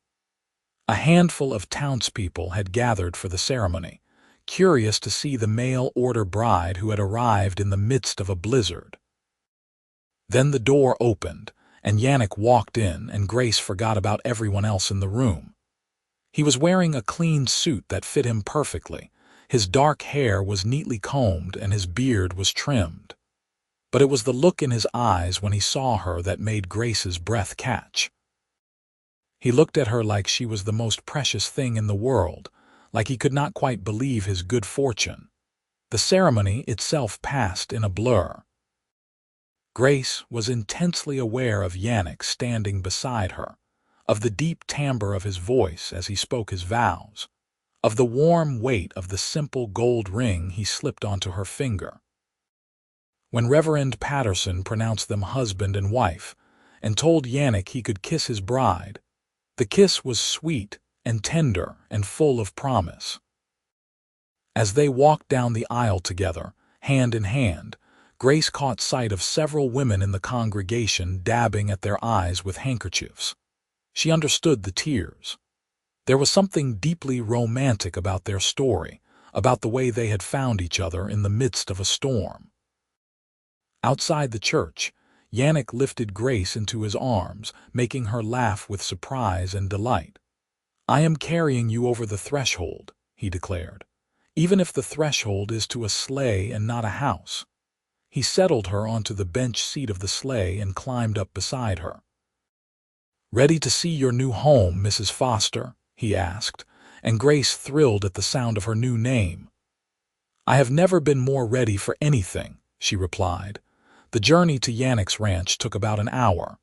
A handful of townspeople had gathered for the ceremony, curious to see the mail-order bride who had arrived in the midst of a blizzard. Then the door opened, and Yannick walked in, and Grace forgot about everyone else in the room. He was wearing a clean suit that fit him perfectly. His dark hair was neatly combed and his beard was trimmed. But it was the look in his eyes when he saw her that made Grace's breath catch. He looked at her like she was the most precious thing in the world, like he could not quite believe his good fortune. The ceremony itself passed in a blur. Grace was intensely aware of Yannick standing beside her, of the deep timbre of his voice as he spoke his vows, of the warm weight of the simple gold ring he slipped onto her finger. When Reverend Patterson pronounced them husband and wife and told Yannick he could kiss his bride, the kiss was sweet and tender and full of promise. As they walked down the aisle together, hand in hand, Grace caught sight of several women in the congregation dabbing at their eyes with handkerchiefs. She understood the tears. There was something deeply romantic about their story, about the way they had found each other in the midst of a storm. Outside the church, Yannick lifted Grace into his arms, making her laugh with surprise and delight. "I am carrying you over the threshold," he declared, "even if the threshold is to a sleigh and not a house." He settled her onto the bench seat of the sleigh and climbed up beside her. "Ready to see your new home, Mrs. Foster?" he asked, and Grace thrilled at the sound of her new name. "I have never been more ready for anything," she replied. The journey to Yannick's ranch took about an hour.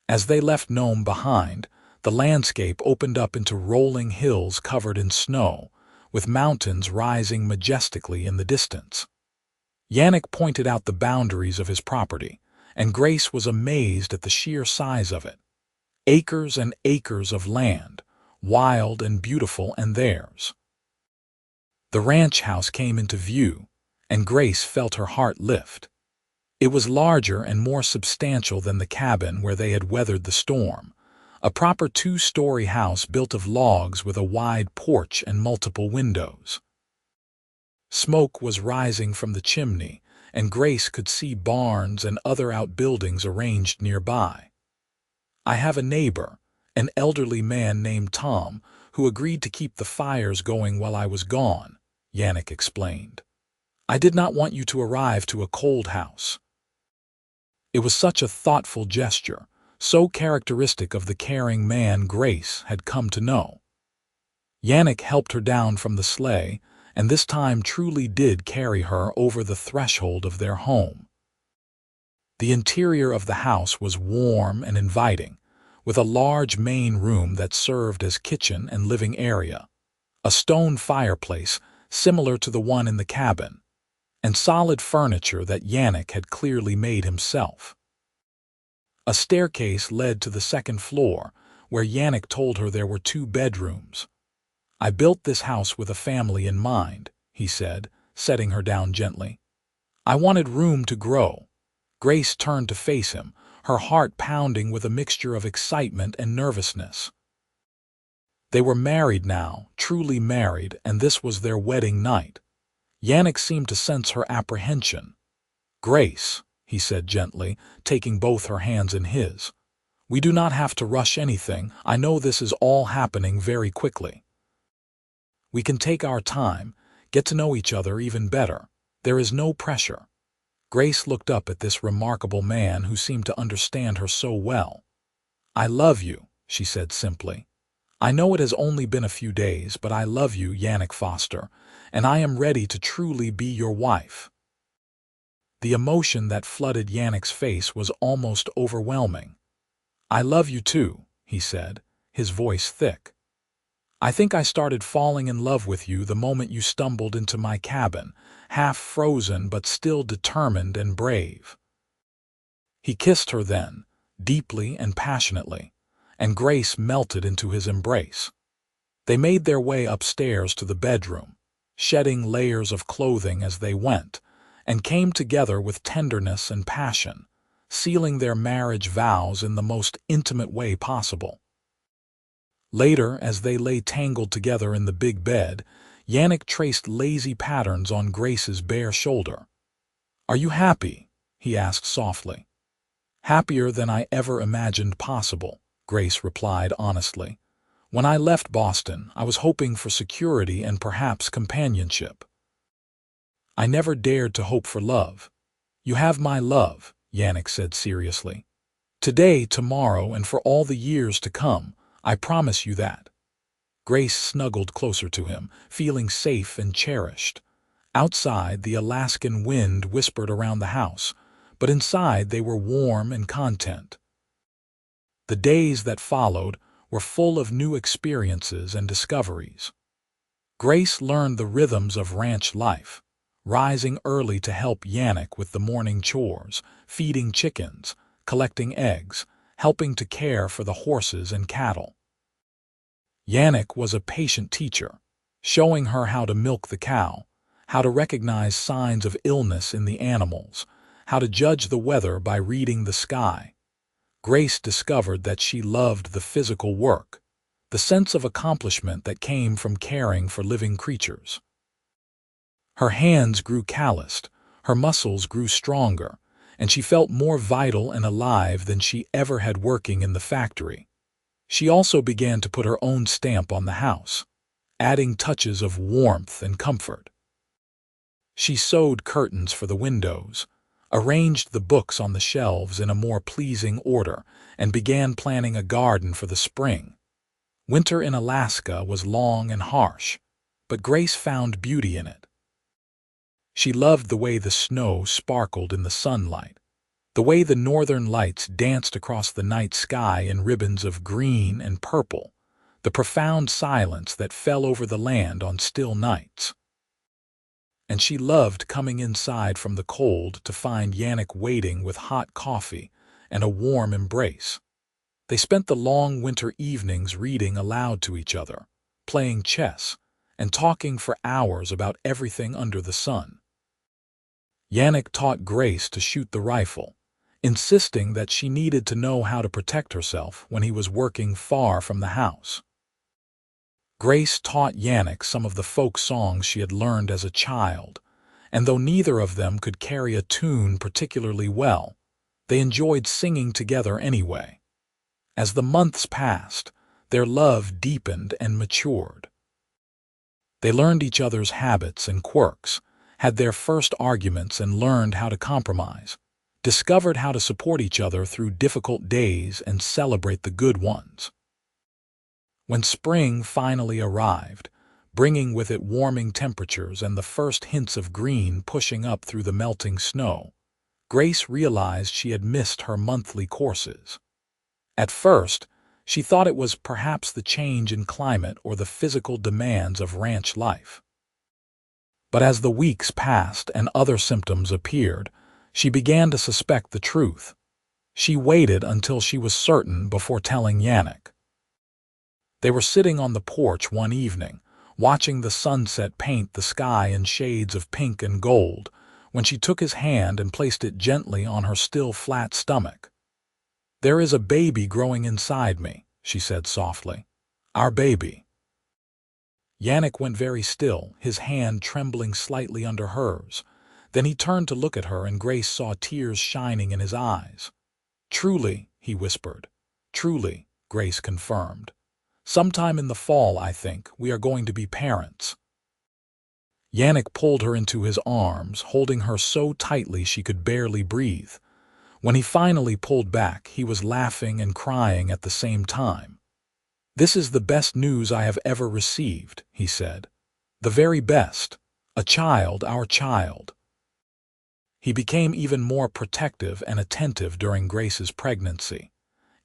As they left Nome behind, the landscape opened up into rolling hills covered in snow, with mountains rising majestically in the distance. Yannick pointed out the boundaries of his property, and Grace was amazed at the sheer size of it. Acres and acres of land, wild and beautiful, and theirs. The ranch house came into view, and Grace felt her heart lift. It was larger and more substantial than the cabin where they had weathered the storm, a proper 2-story house built of logs with a wide porch and multiple windows. Smoke was rising from the chimney, and Grace could see barns and other outbuildings arranged nearby. "I have a neighbor, an elderly man named Tom, who agreed to keep the fires going while I was gone," Yannick explained. "I did not want you to arrive to a cold house." It was such a thoughtful gesture, so characteristic of the caring man Grace had come to know. Yannick helped her down from the sleigh, and this time truly did carry her over the threshold of their home. The interior of the house was warm and inviting, with a large main room that served as kitchen and living area, a stone fireplace similar to the one in the cabin, and solid furniture that Yannick had clearly made himself. A staircase led to the second floor, where Yannick told her there were 2 bedrooms. "I built this house with a family in mind," he said, setting her down gently. "I wanted room to grow." Grace turned to face him, her heart pounding with a mixture of excitement and nervousness. They were married now, truly married, and this was their wedding night. Yannick seemed to sense her apprehension. "Grace," he said gently, taking both her hands in his. "We do not have to rush anything. I know this is all happening very quickly. We can take our time, get to know each other even better. There is no pressure." Grace looked up at this remarkable man who seemed to understand her so well. "I love you," she said simply. "I know it has only been a few days, but I love you, Yannick Foster, and I am ready to truly be your wife." The emotion that flooded Yannick's face was almost overwhelming. "I love you too," he said, his voice thick. "I think I started falling in love with you the moment you stumbled into my cabin, half frozen but still determined and brave." He kissed her then, deeply and passionately, and Grace melted into his embrace. They made their way upstairs to the bedroom, shedding layers of clothing as they went, and came together with tenderness and passion, sealing their marriage vows in the most intimate way possible. Later, as they lay tangled together in the big bed, Yannick traced lazy patterns on Grace's bare shoulder. "Are you happy?" he asked softly. "Happier than I ever imagined possible," Grace replied honestly. "When I left Boston, I was hoping for security and perhaps companionship. I never dared to hope for love. You have my love," Yannick said seriously. "Today, tomorrow, and for all the years to come, I promise you that." Grace snuggled closer to him, feeling safe and cherished. Outside, the Alaskan wind whispered around the house, but inside they were warm and content. The days that followed were full of new experiences and discoveries. Grace learned the rhythms of ranch life, rising early to help Yannick with the morning chores, feeding chickens, collecting eggs, helping to care for the horses and cattle. Yannick was a patient teacher, showing her how to milk the cow, how to recognize signs of illness in the animals, how to judge the weather by reading the sky. Grace discovered that she loved the physical work, the sense of accomplishment that came from caring for living creatures. Her hands grew calloused, her muscles grew stronger, and she felt more vital and alive than she ever had working in the factory. She also began to put her own stamp on the house, adding touches of warmth and comfort. She sewed curtains for the windows, arranged the books on the shelves in a more pleasing order, and began planning a garden for the spring. Winter in Alaska was long and harsh, but Grace found beauty in it. She loved the way the snow sparkled in the sunlight, the way the northern lights danced across the night sky in ribbons of green and purple, the profound silence that fell over the land on still nights. And she loved coming inside from the cold to find Yannick waiting with hot coffee and a warm embrace. They spent the long winter evenings reading aloud to each other, playing chess, and talking for hours about everything under the sun. Yannick taught Grace to shoot the rifle, insisting that she needed to know how to protect herself when he was working far from the house. Grace taught Yannick some of the folk songs she had learned as a child, and though neither of them could carry a tune particularly well, they enjoyed singing together anyway. As the months passed, their love deepened and matured. They learned each other's habits and quirks, had their first arguments and learned how to compromise, discovered how to support each other through difficult days and celebrate the good ones. When spring finally arrived, bringing with it warming temperatures and the first hints of green pushing up through the melting snow, Grace realized she had missed her monthly courses. At first, she thought it was perhaps the change in climate or the physical demands of ranch life. But as the weeks passed and other symptoms appeared, she began to suspect the truth. She waited until she was certain before telling Yannick. They were sitting on the porch one evening, watching the sunset paint the sky in shades of pink and gold, when she took his hand and placed it gently on her still flat stomach. "There is a baby growing inside me," she said softly. "Our baby." Yannick went very still, his hand trembling slightly under hers. Then he turned to look at her, and Grace saw tears shining in his eyes. "Truly," he whispered. "Truly," Grace confirmed. "Sometime in the fall, I think, we are going to be parents." Yannick pulled her into his arms, holding her so tightly she could barely breathe. When he finally pulled back, he was laughing and crying at the same time. "This is the best news I have ever received," he said. "The very best. A child, our child." He became even more protective and attentive during Grace's pregnancy,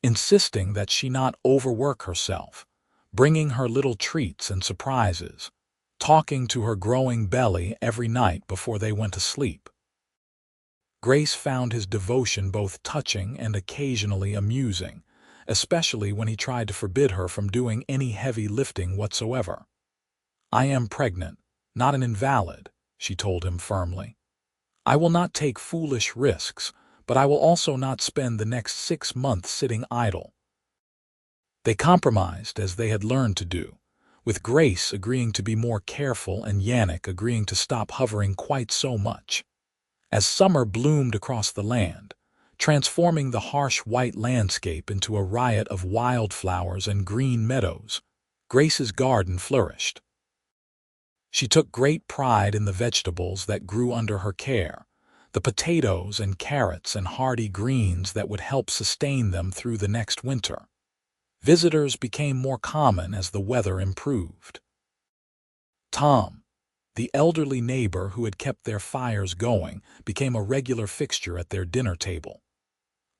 insisting that she not overwork herself, bringing her little treats and surprises, talking to her growing belly every night before they went to sleep. Grace found his devotion both touching and occasionally amusing, especially when he tried to forbid her from doing any heavy lifting whatsoever. "I am pregnant, not an invalid," she told him firmly. "I will not take foolish risks, but I will also not spend the next 6 months sitting idle." They compromised as they had learned to do, with Grace agreeing to be more careful and Yannick agreeing to stop hovering quite so much. As summer bloomed across the land, transforming the harsh white landscape into a riot of wildflowers and green meadows, Grace's garden flourished. She took great pride in the vegetables that grew under her care, the potatoes and carrots and hardy greens that would help sustain them through the next winter. Visitors became more common as the weather improved. Tom, the elderly neighbor who had kept their fires going, became a regular fixture at their dinner table.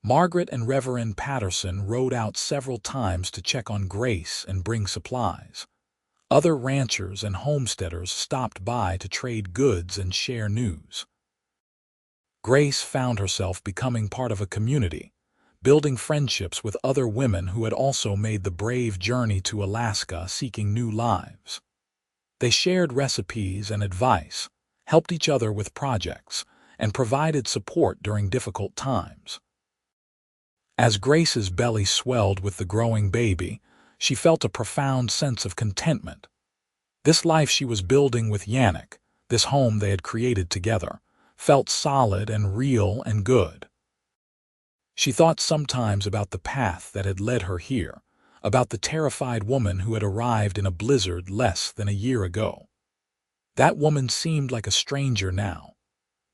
Margaret and Reverend Patterson rode out several times to check on Grace and bring supplies. Other ranchers and homesteaders stopped by to trade goods and share news. Grace found herself becoming part of a community, building friendships with other women who had also made the brave journey to Alaska seeking new lives. They shared recipes and advice, helped each other with projects, and provided support during difficult times. As Grace's belly swelled with the growing baby, she felt a profound sense of contentment. This life she was building with Yannick, this home they had created together, felt solid and real and good. She thought sometimes about the path that had led her here, about the terrified woman who had arrived in a blizzard less than a year ago. That woman seemed like a stranger now.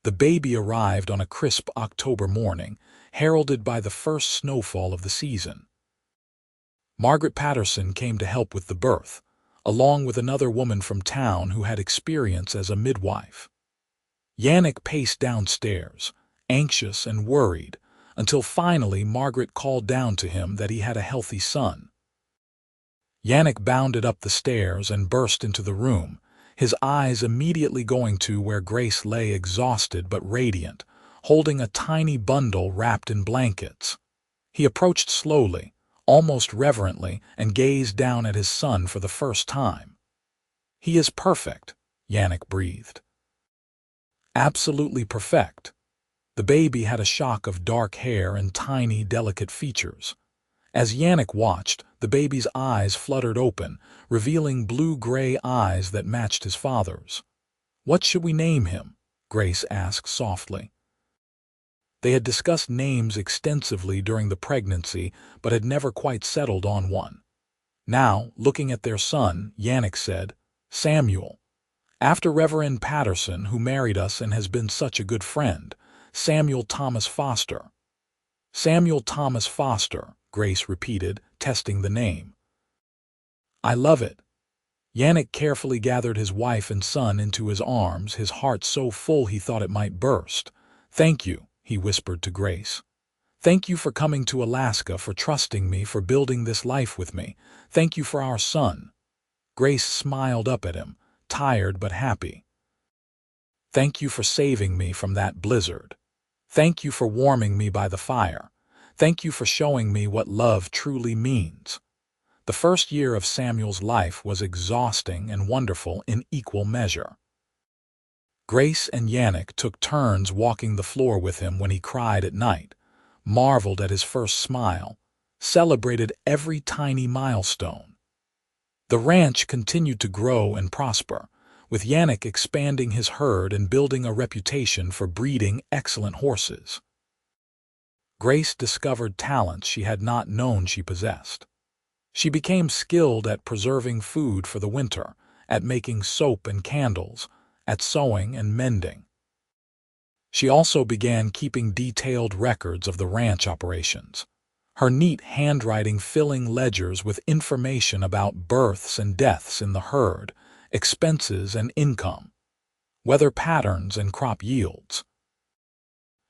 The baby arrived on a crisp October morning, heralded by the first snowfall of the season. Margaret Patterson came to help with the birth, along with another woman from town who had experience as a midwife. Yannick paced downstairs, anxious and worried, until finally Margaret called down to him that he had a healthy son. Yannick bounded up the stairs and burst into the room, his eyes immediately going to where Grace lay exhausted but radiant, holding a tiny bundle wrapped in blankets. He approached slowly, almost reverently, and gazed down at his son for the first time. "He is perfect," Yannick breathed. "Absolutely perfect." The baby had a shock of dark hair and tiny, delicate features. As Yannick watched, the baby's eyes fluttered open, revealing blue-gray eyes that matched his father's. "What should we name him?" Grace asked softly. They had discussed names extensively during the pregnancy, but had never quite settled on one. Now, looking at their son, Yannick said, "Samuel. After Reverend Patterson, who married us and has been such a good friend, Samuel Thomas Foster." "Samuel Thomas Foster," Grace repeated, testing the name. "I love it." Yannick carefully gathered his wife and son into his arms, his heart so full he thought it might burst. "Thank you," he whispered to Grace. "Thank you for coming to Alaska, for trusting me, for building this life with me. Thank you for our son." Grace smiled up at him, tired but happy. Thank you for saving me from that blizzard. Thank you for warming me by the fire. Thank you for showing me what love truly means." The first year of Samuel's life was exhausting and wonderful in equal measure. Grace and Yannick took turns walking the floor with him when he cried at night, marveled at his first smile, celebrated every tiny milestone. The ranch continued to grow and prosper, with Yannick expanding his herd and building a reputation for breeding excellent horses. Grace discovered talents she had not known she possessed. She became skilled at preserving food for the winter, at making soap and candles, at sewing and mending. She also began keeping detailed records of the ranch operations, her neat handwriting filling ledgers with information about births and deaths in the herd, expenses and income, weather patterns and crop yields.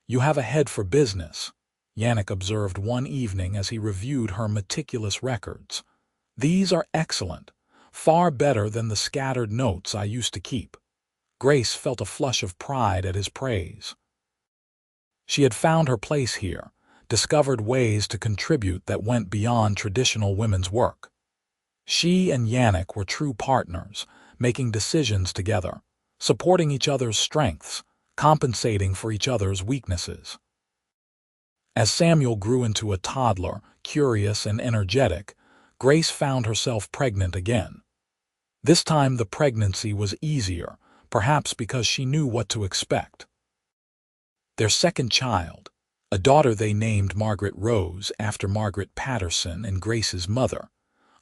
"You have a head for business," Yannick observed one evening as he reviewed her meticulous records. "These are excellent, far better than the scattered notes I used to keep." Grace felt a flush of pride at his praise. She had found her place here, discovered ways to contribute that went beyond traditional women's work. She and Yannick were true partners, making decisions together, supporting each other's strengths, compensating for each other's weaknesses. As Samuel grew into a toddler, curious and energetic, Grace found herself pregnant again. This time the pregnancy was easier, perhaps because she knew what to expect. Their second child, a daughter they named Margaret Rose after Margaret Patterson and Grace's mother,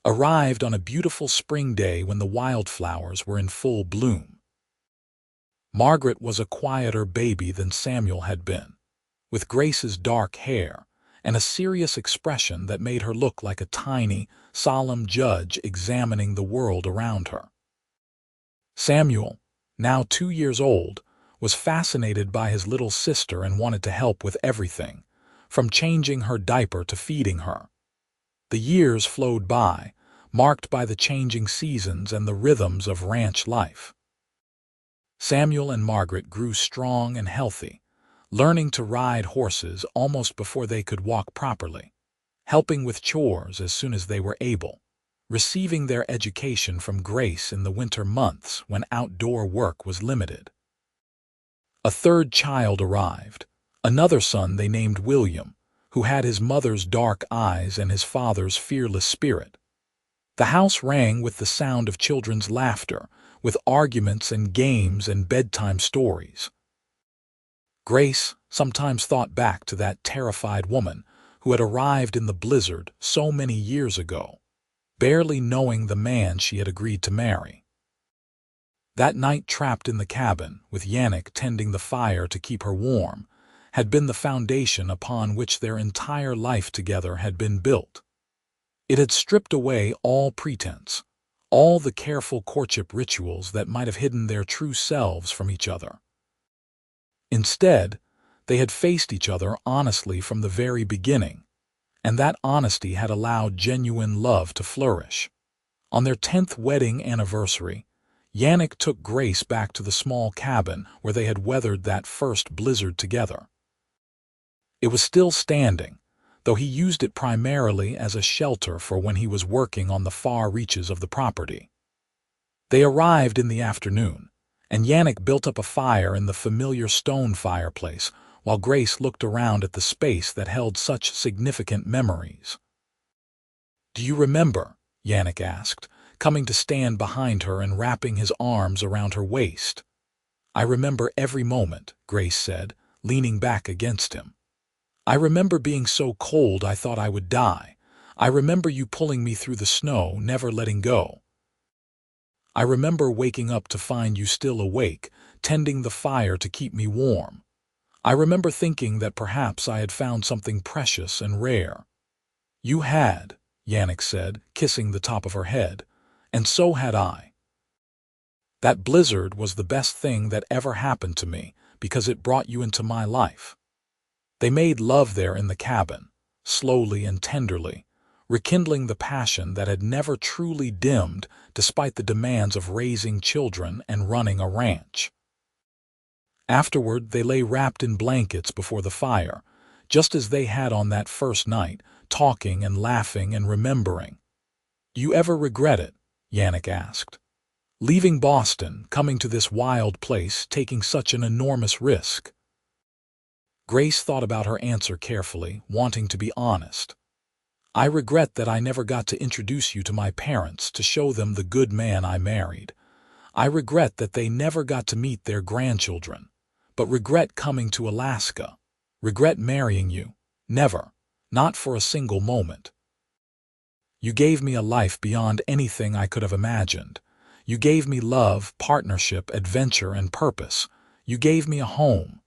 arrived on a beautiful spring day when the wildflowers were in full bloom. Margaret was a quieter baby than Samuel had been, with Grace's dark hair and a serious expression that made her look like a tiny, solemn judge examining the world around her. Samuel, now 2 years old, was fascinated by his little sister and wanted to help with everything, from changing her diaper to feeding her. The years flowed by, marked by the changing seasons and the rhythms of ranch life. Samuel and Margaret grew strong and healthy, learning to ride horses almost before they could walk properly, helping with chores as soon as they were able, receiving their education from Grace in the winter months when outdoor work was limited. A third child arrived, another son they named William, who had his mother's dark eyes and his father's fearless spirit. The house rang with the sound of children's laughter, with arguments and games and bedtime stories. Grace sometimes thought back to that terrified woman who had arrived in the blizzard so many years ago, barely knowing the man she had agreed to marry. That night trapped in the cabin, with Yannick tending the fire to keep her warm, had been the foundation upon which their entire life together had been built. It had stripped away all pretense, all the careful courtship rituals that might have hidden their true selves from each other. Instead, they had faced each other honestly from the very beginning, and that honesty had allowed genuine love to flourish. On their 10th wedding anniversary, Yannick took Grace back to the small cabin where they had weathered that first blizzard together. It was still standing, though he used it primarily as a shelter for when he was working on the far reaches of the property. They arrived in the afternoon, and Yannick built up a fire in the familiar stone fireplace while Grace looked around at the space that held such significant memories. "Do you remember?" Yannick asked, coming to stand behind her and wrapping his arms around her waist. "I remember every moment," Grace said, leaning back against him. "I remember being so cold I thought I would die. I remember you pulling me through the snow, never letting go. I remember waking up to find you still awake, tending the fire to keep me warm. I remember thinking that perhaps I had found something precious and rare." "You had," Yannick said, kissing the top of her head, "and so had I. That blizzard was the best thing that ever happened to me because it brought you into my life." They made love there in the cabin, slowly and tenderly, rekindling the passion that had never truly dimmed despite the demands of raising children and running a ranch. Afterward, they lay wrapped in blankets before the fire, just as they had on that first night, talking and laughing and remembering. "You ever regret it?" Yannick asked. "Leaving Boston, coming to this wild place, taking such an enormous risk?" Grace thought about her answer carefully, wanting to be honest. "I regret that I never got to introduce you to my parents to show them the good man I married. I regret that they never got to meet their grandchildren. But regret coming to Alaska. Regret marrying you. Never. Not for a single moment. You gave me a life beyond anything I could have imagined. You gave me love, partnership, adventure, and purpose. You gave me a home."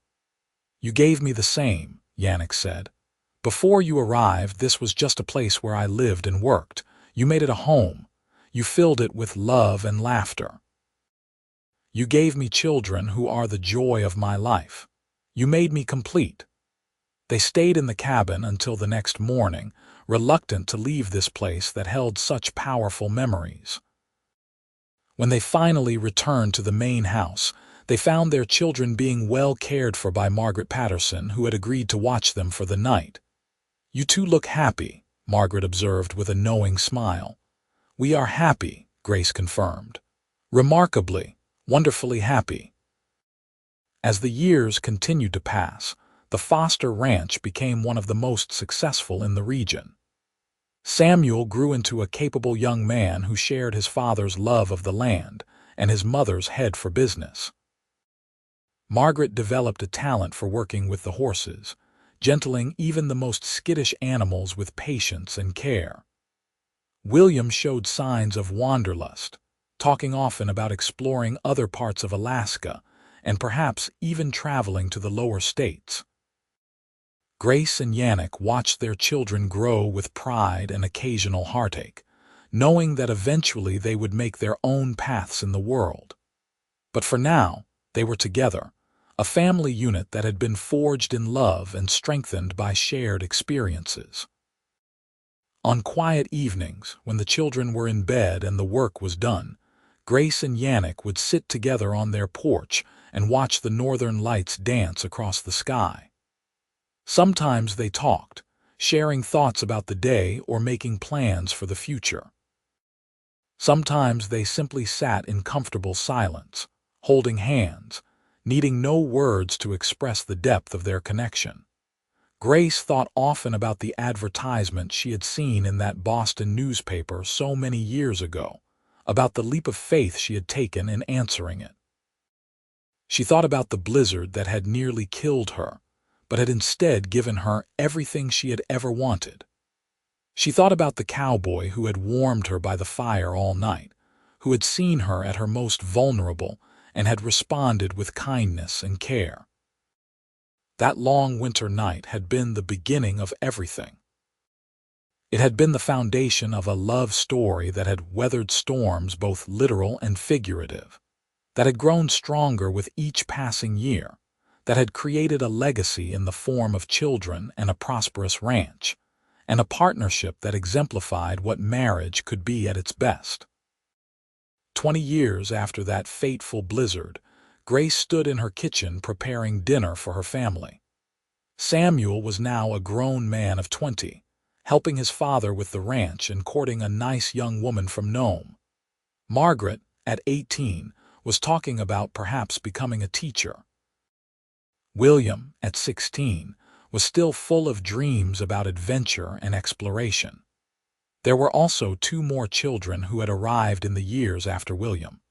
"You gave me the same," Yannick said. "Before you arrived, this was just a place where I lived and worked. You made it a home. You filled it with love and laughter. You gave me children who are the joy of my life. You made me complete." They stayed in the cabin until the next morning, reluctant to leave this place that held such powerful memories. When they finally returned to the main house, they found their children being well cared for by Margaret Patterson, who had agreed to watch them for the night. "You two look happy," Margaret observed with a knowing smile. "We are happy," Grace confirmed. "Remarkably, wonderfully happy." As the years continued to pass, the Foster Ranch became one of the most successful in the region. Samuel grew into a capable young man who shared his father's love of the land and his mother's head for business. Margaret developed a talent for working with the horses, gentling even the most skittish animals with patience and care. William showed signs of wanderlust, talking often about exploring other parts of Alaska and perhaps even traveling to the lower states. Grace and Yannick watched their children grow with pride and occasional heartache, knowing that eventually they would make their own paths in the world. But for now, they were together, a family unit that had been forged in love and strengthened by shared experiences. On quiet evenings, when the children were in bed and the work was done, Grace and Yannick would sit together on their porch and watch the northern lights dance across the sky. Sometimes they talked, sharing thoughts about the day or making plans for the future. Sometimes they simply sat in comfortable silence, holding hands, needing no words to express the depth of their connection. Grace thought often about the advertisement she had seen in that Boston newspaper so many years ago, about the leap of faith she had taken in answering it. She thought about the blizzard that had nearly killed her, but had instead given her everything she had ever wanted. She thought about the cowboy who had warmed her by the fire all night, who had seen her at her most vulnerable and had responded with kindness and care. That long winter night had been the beginning of everything. It had been the foundation of a love story that had weathered storms both literal and figurative, that had grown stronger with each passing year, that had created a legacy in the form of children and a prosperous ranch, and a partnership that exemplified what marriage could be at its best. 20 years after that fateful blizzard, Grace stood in her kitchen preparing dinner for her family. Samuel was now a grown man of 20, helping his father with the ranch and courting a nice young woman from Nome. Margaret, at 18, was talking about perhaps becoming a teacher. William, at 16, was still full of dreams about adventure and exploration. There were also 2 more children who had arrived in the years after William,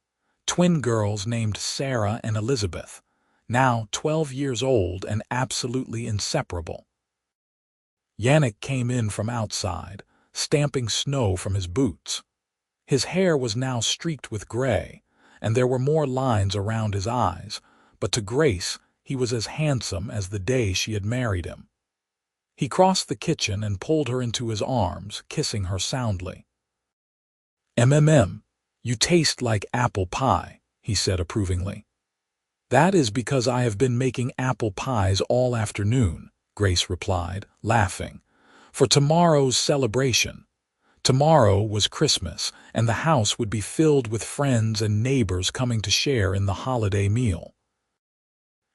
twin girls named Sarah and Elizabeth, now 12 years old and absolutely inseparable. Yannick came in from outside, stamping snow from his boots. His hair was now streaked with gray, and there were more lines around his eyes, but to Grace, he was as handsome as the day she had married him. He crossed the kitchen and pulled her into his arms, kissing her soundly. You taste like apple pie," he said approvingly. "That is because I have been making apple pies all afternoon," Grace replied, laughing, "for tomorrow's celebration. Tomorrow was Christmas, and the house would be filled with friends and neighbors coming to share in the holiday meal."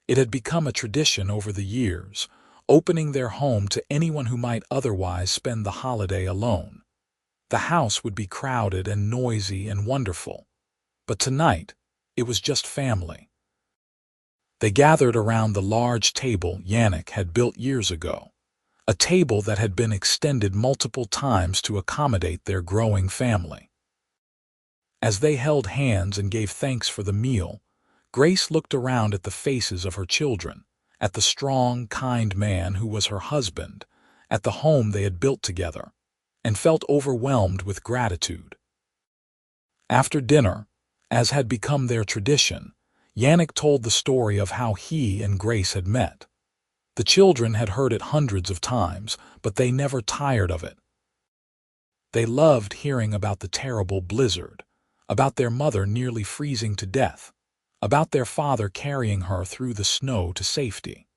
It had become a tradition over the years, opening their home to anyone who might otherwise spend the holiday alone. The house would be crowded and noisy and wonderful, but tonight it was just family. They gathered around the large table Yannick had built years ago, a table that had been extended multiple times to accommodate their growing family. As they held hands and gave thanks for the meal, Grace looked around at the faces of her children, at the strong, kind man who was her husband, at the home they had built together, and felt overwhelmed with gratitude. After dinner, as had become their tradition, Yannick told the story of how he and Grace had met. The children had heard it hundreds of times, but they never tired of it. They loved hearing about the terrible blizzard, about their mother nearly freezing to death, about their father carrying her through the snow to safety.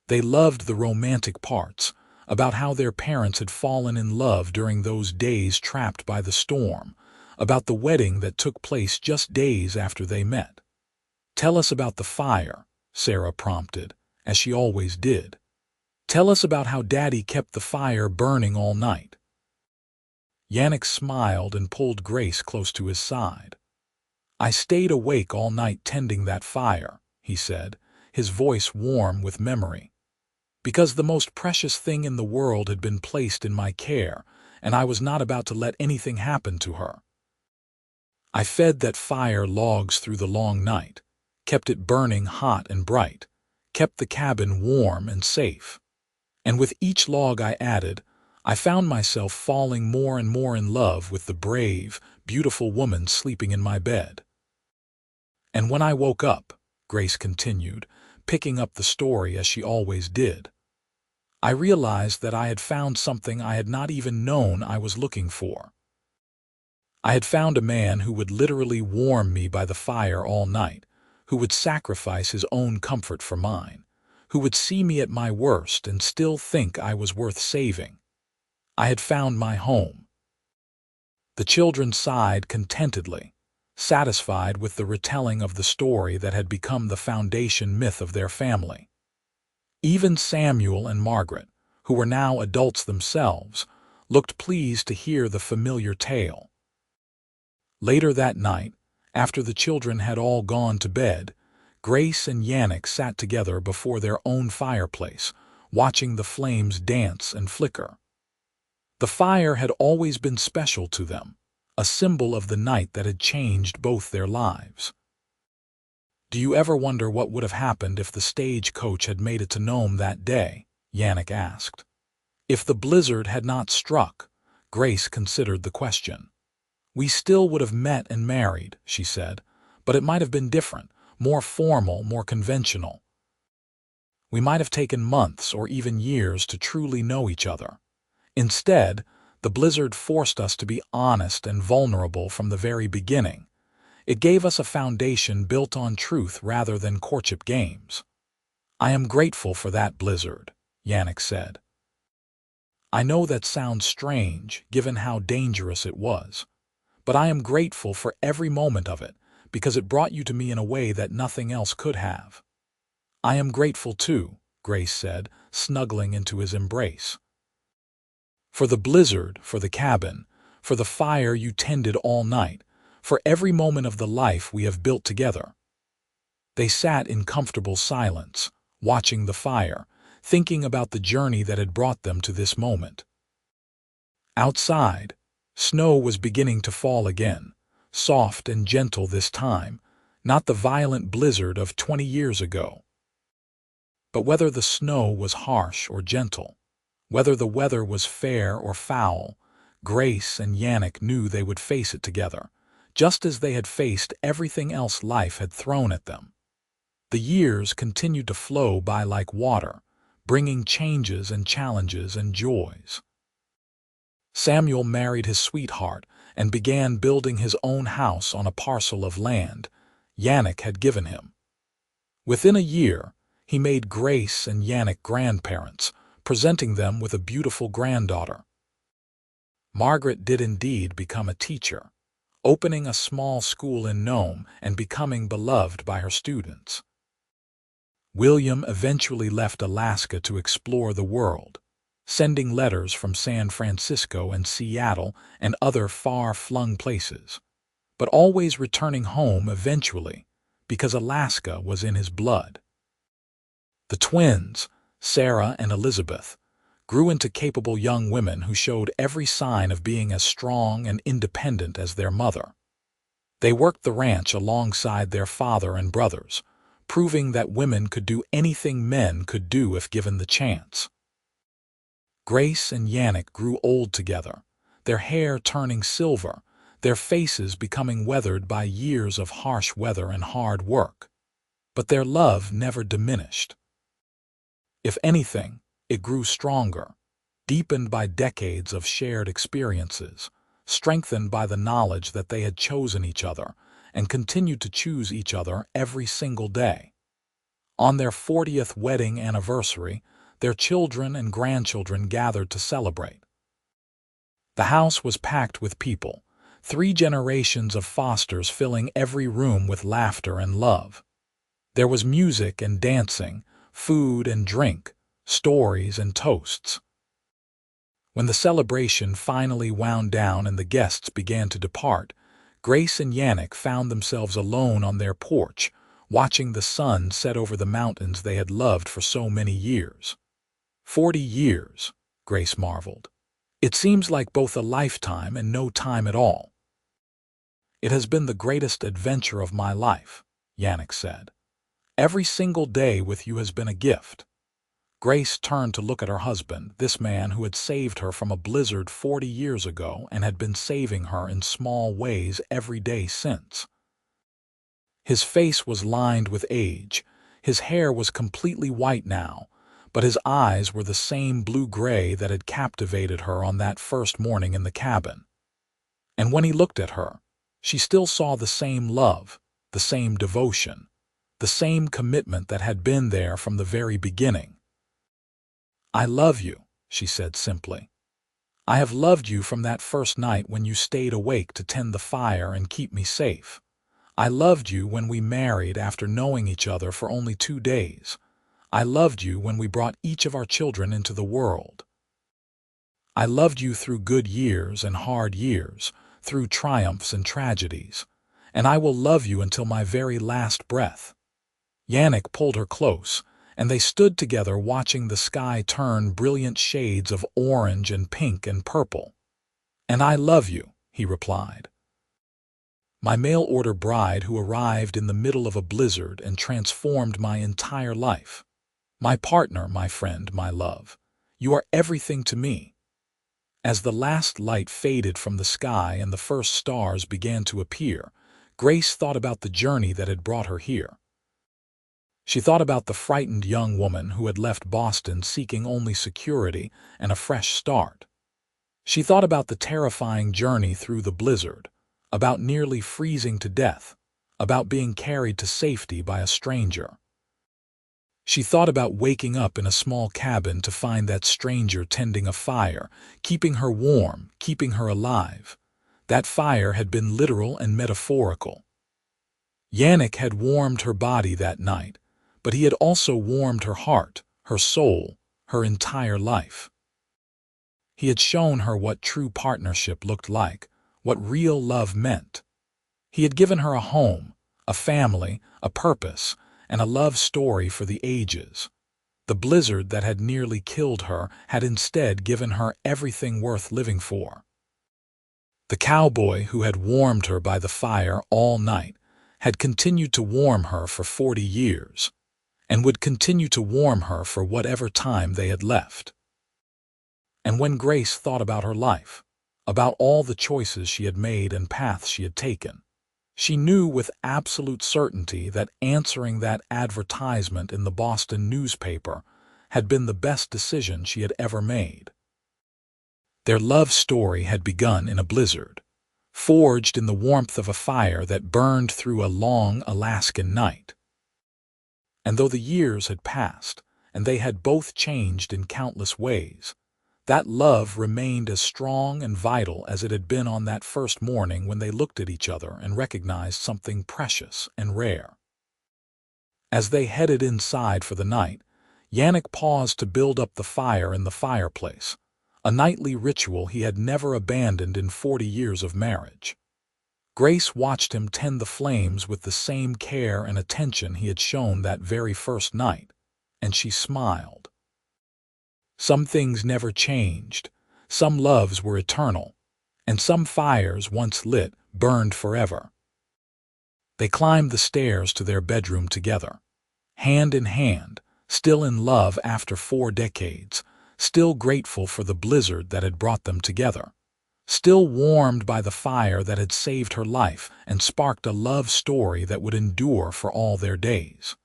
They loved the romantic parts, about how their parents had fallen in love during those days trapped by the storm, about the wedding that took place just days after they met. "Tell us about the fire," Sarah prompted, as she always did. "Tell us about how Daddy kept the fire burning all night." Yannick smiled and pulled Grace close to his side. "I stayed awake all night tending that fire," he said, his voice warm with memory, "because the most precious thing in the world had been placed in my care, and I was not about to let anything happen to her. I fed that fire logs through the long night, kept it burning hot and bright, kept the cabin warm and safe. And with each log I added, I found myself falling more and more in love with the brave, beautiful woman sleeping in my bed. And when I woke up," Grace continued, picking up the story as she always did, "I realized that I had found something I had not even known I was looking for. I had found a man who would literally warm me by the fire all night, who would sacrifice his own comfort for mine, who would see me at my worst and still think I was worth saving. I had found my home." The children sighed contentedly, satisfied with the retelling of the story that had become the foundation myth of their family. Even Samuel and Margaret, who were now adults themselves, looked pleased to hear the familiar tale. Later that night, after the children had all gone to bed, Grace and Yannick sat together before their own fireplace, watching the flames dance and flicker. The fire had always been special to them, a symbol of the night that had changed both their lives. "Do you ever wonder what would have happened if the stagecoach had made it to Nome that day?" Yannick asked. "If the blizzard had not struck," Grace considered the question. "We still would have met and married," she said, "but it might have been different, more formal, more conventional. We might have taken months or even years to truly know each other. Instead, the blizzard forced us to be honest and vulnerable from the very beginning. It gave us a foundation built on truth rather than courtship games." "I am grateful for that blizzard," Yannick said. "I know that sounds strange, given how dangerous it was. But I am grateful for every moment of it, because it brought you to me in a way that nothing else could have." "I am grateful too," Grace said, snuggling into his embrace. "For the blizzard, for the cabin, for the fire you tended all night, for every moment of the life we have built together." They sat in comfortable silence, watching the fire, thinking about the journey that had brought them to this moment. Outside, snow was beginning to fall again, soft and gentle this time, not the violent blizzard of 20 years ago. But whether the snow was harsh or gentle, whether the weather was fair or foul, Grace and Yannick knew they would face it together, just as they had faced everything else life had thrown at them. The years continued to flow by like water, bringing changes and challenges and joys. Samuel married his sweetheart and began building his own house on a parcel of land Yannick had given him. Within a year, he made Grace and Yannick grandparents, presenting them with a beautiful granddaughter. Margaret did indeed become a teacher, opening a small school in Nome and becoming beloved by her students. William eventually left Alaska to explore the world, sending letters from San Francisco and Seattle and other far-flung places, but always returning home eventually because Alaska was in his blood. The twins, Sarah and Elizabeth, grew into capable young women who showed every sign of being as strong and independent as their mother. They worked the ranch alongside their father and brothers, proving that women could do anything men could do if given the chance. Grace and Yannick grew old together, their hair turning silver, their faces becoming weathered by years of harsh weather and hard work. But their love never diminished. If anything, it grew stronger, deepened by decades of shared experiences, strengthened by the knowledge that they had chosen each other and continued to choose each other every single day. On their 40th wedding anniversary, their children and grandchildren gathered to celebrate. The house was packed with people, 3 generations of Fosters filling every room with laughter and love. There was music and dancing, food and drink, stories and toasts. When the celebration finally wound down and the guests began to depart, Grace and Yannick found themselves alone on their porch, watching the sun set over the mountains they had loved for so many years. 40 years, Grace marveled. It seems like both a lifetime and no time at all. It has been the greatest adventure of my life, Yannick said. Every single day with you has been a gift. Grace turned to look at her husband, this man who had saved her from a blizzard 40 years ago and had been saving her in small ways every day since. His face was lined with age, his hair was completely white now, but his eyes were the same blue-gray that had captivated her on that first morning in the cabin. And when he looked at her, she still saw the same love, the same devotion, the same commitment that had been there from the very beginning. "I love you," she said simply. "I have loved you from that first night when you stayed awake to tend the fire and keep me safe. I loved you when we married after knowing each other for only 2 days. I loved you when we brought each of our children into the world. I loved you through good years and hard years, through triumphs and tragedies, and I will love you until my very last breath." Yannick pulled her close, and they stood together watching the sky turn brilliant shades of orange and pink and purple. "And I love you," he replied. "My mail-order bride who arrived in the middle of a blizzard and transformed my entire life. My partner, my friend, my love. You are everything to me." As the last light faded from the sky and the first stars began to appear, Grace thought about the journey that had brought her here. She thought about the frightened young woman who had left Boston seeking only security and a fresh start. She thought about the terrifying journey through the blizzard, about nearly freezing to death, about being carried to safety by a stranger. She thought about waking up in a small cabin to find that stranger tending a fire, keeping her warm, keeping her alive. That fire had been literal and metaphorical. Yannick had warmed her body that night, but he had also warmed her heart, her soul, her entire life. He had shown her what true partnership looked like, what real love meant. He had given her a home, a family, a purpose, and a love story for the ages. The blizzard that had nearly killed her had instead given her everything worth living for. The cowboy who had warmed her by the fire all night had continued to warm her for 40 years, and would continue to warm her for whatever time they had left. And when Grace thought about her life, about all the choices she had made and paths she had taken, she knew with absolute certainty that answering that advertisement in the Boston newspaper had been the best decision she had ever made. Their love story had begun in a blizzard, forged in the warmth of a fire that burned through a long Alaskan night. And though the years had passed, and they had both changed in countless ways, that love remained as strong and vital as it had been on that first morning when they looked at each other and recognized something precious and rare. As they headed inside for the night, Yannick paused to build up the fire in the fireplace, a nightly ritual he had never abandoned in 40 years of marriage. Grace watched him tend the flames with the same care and attention he had shown that very first night, and she smiled. Some things never changed, some loves were eternal, and some fires once lit burned forever. They climbed the stairs to their bedroom together, hand in hand, still in love after 4 decades, still grateful for the blizzard that had brought them together, still warmed by the fire that had saved her life and sparked a love story that would endure for all their days.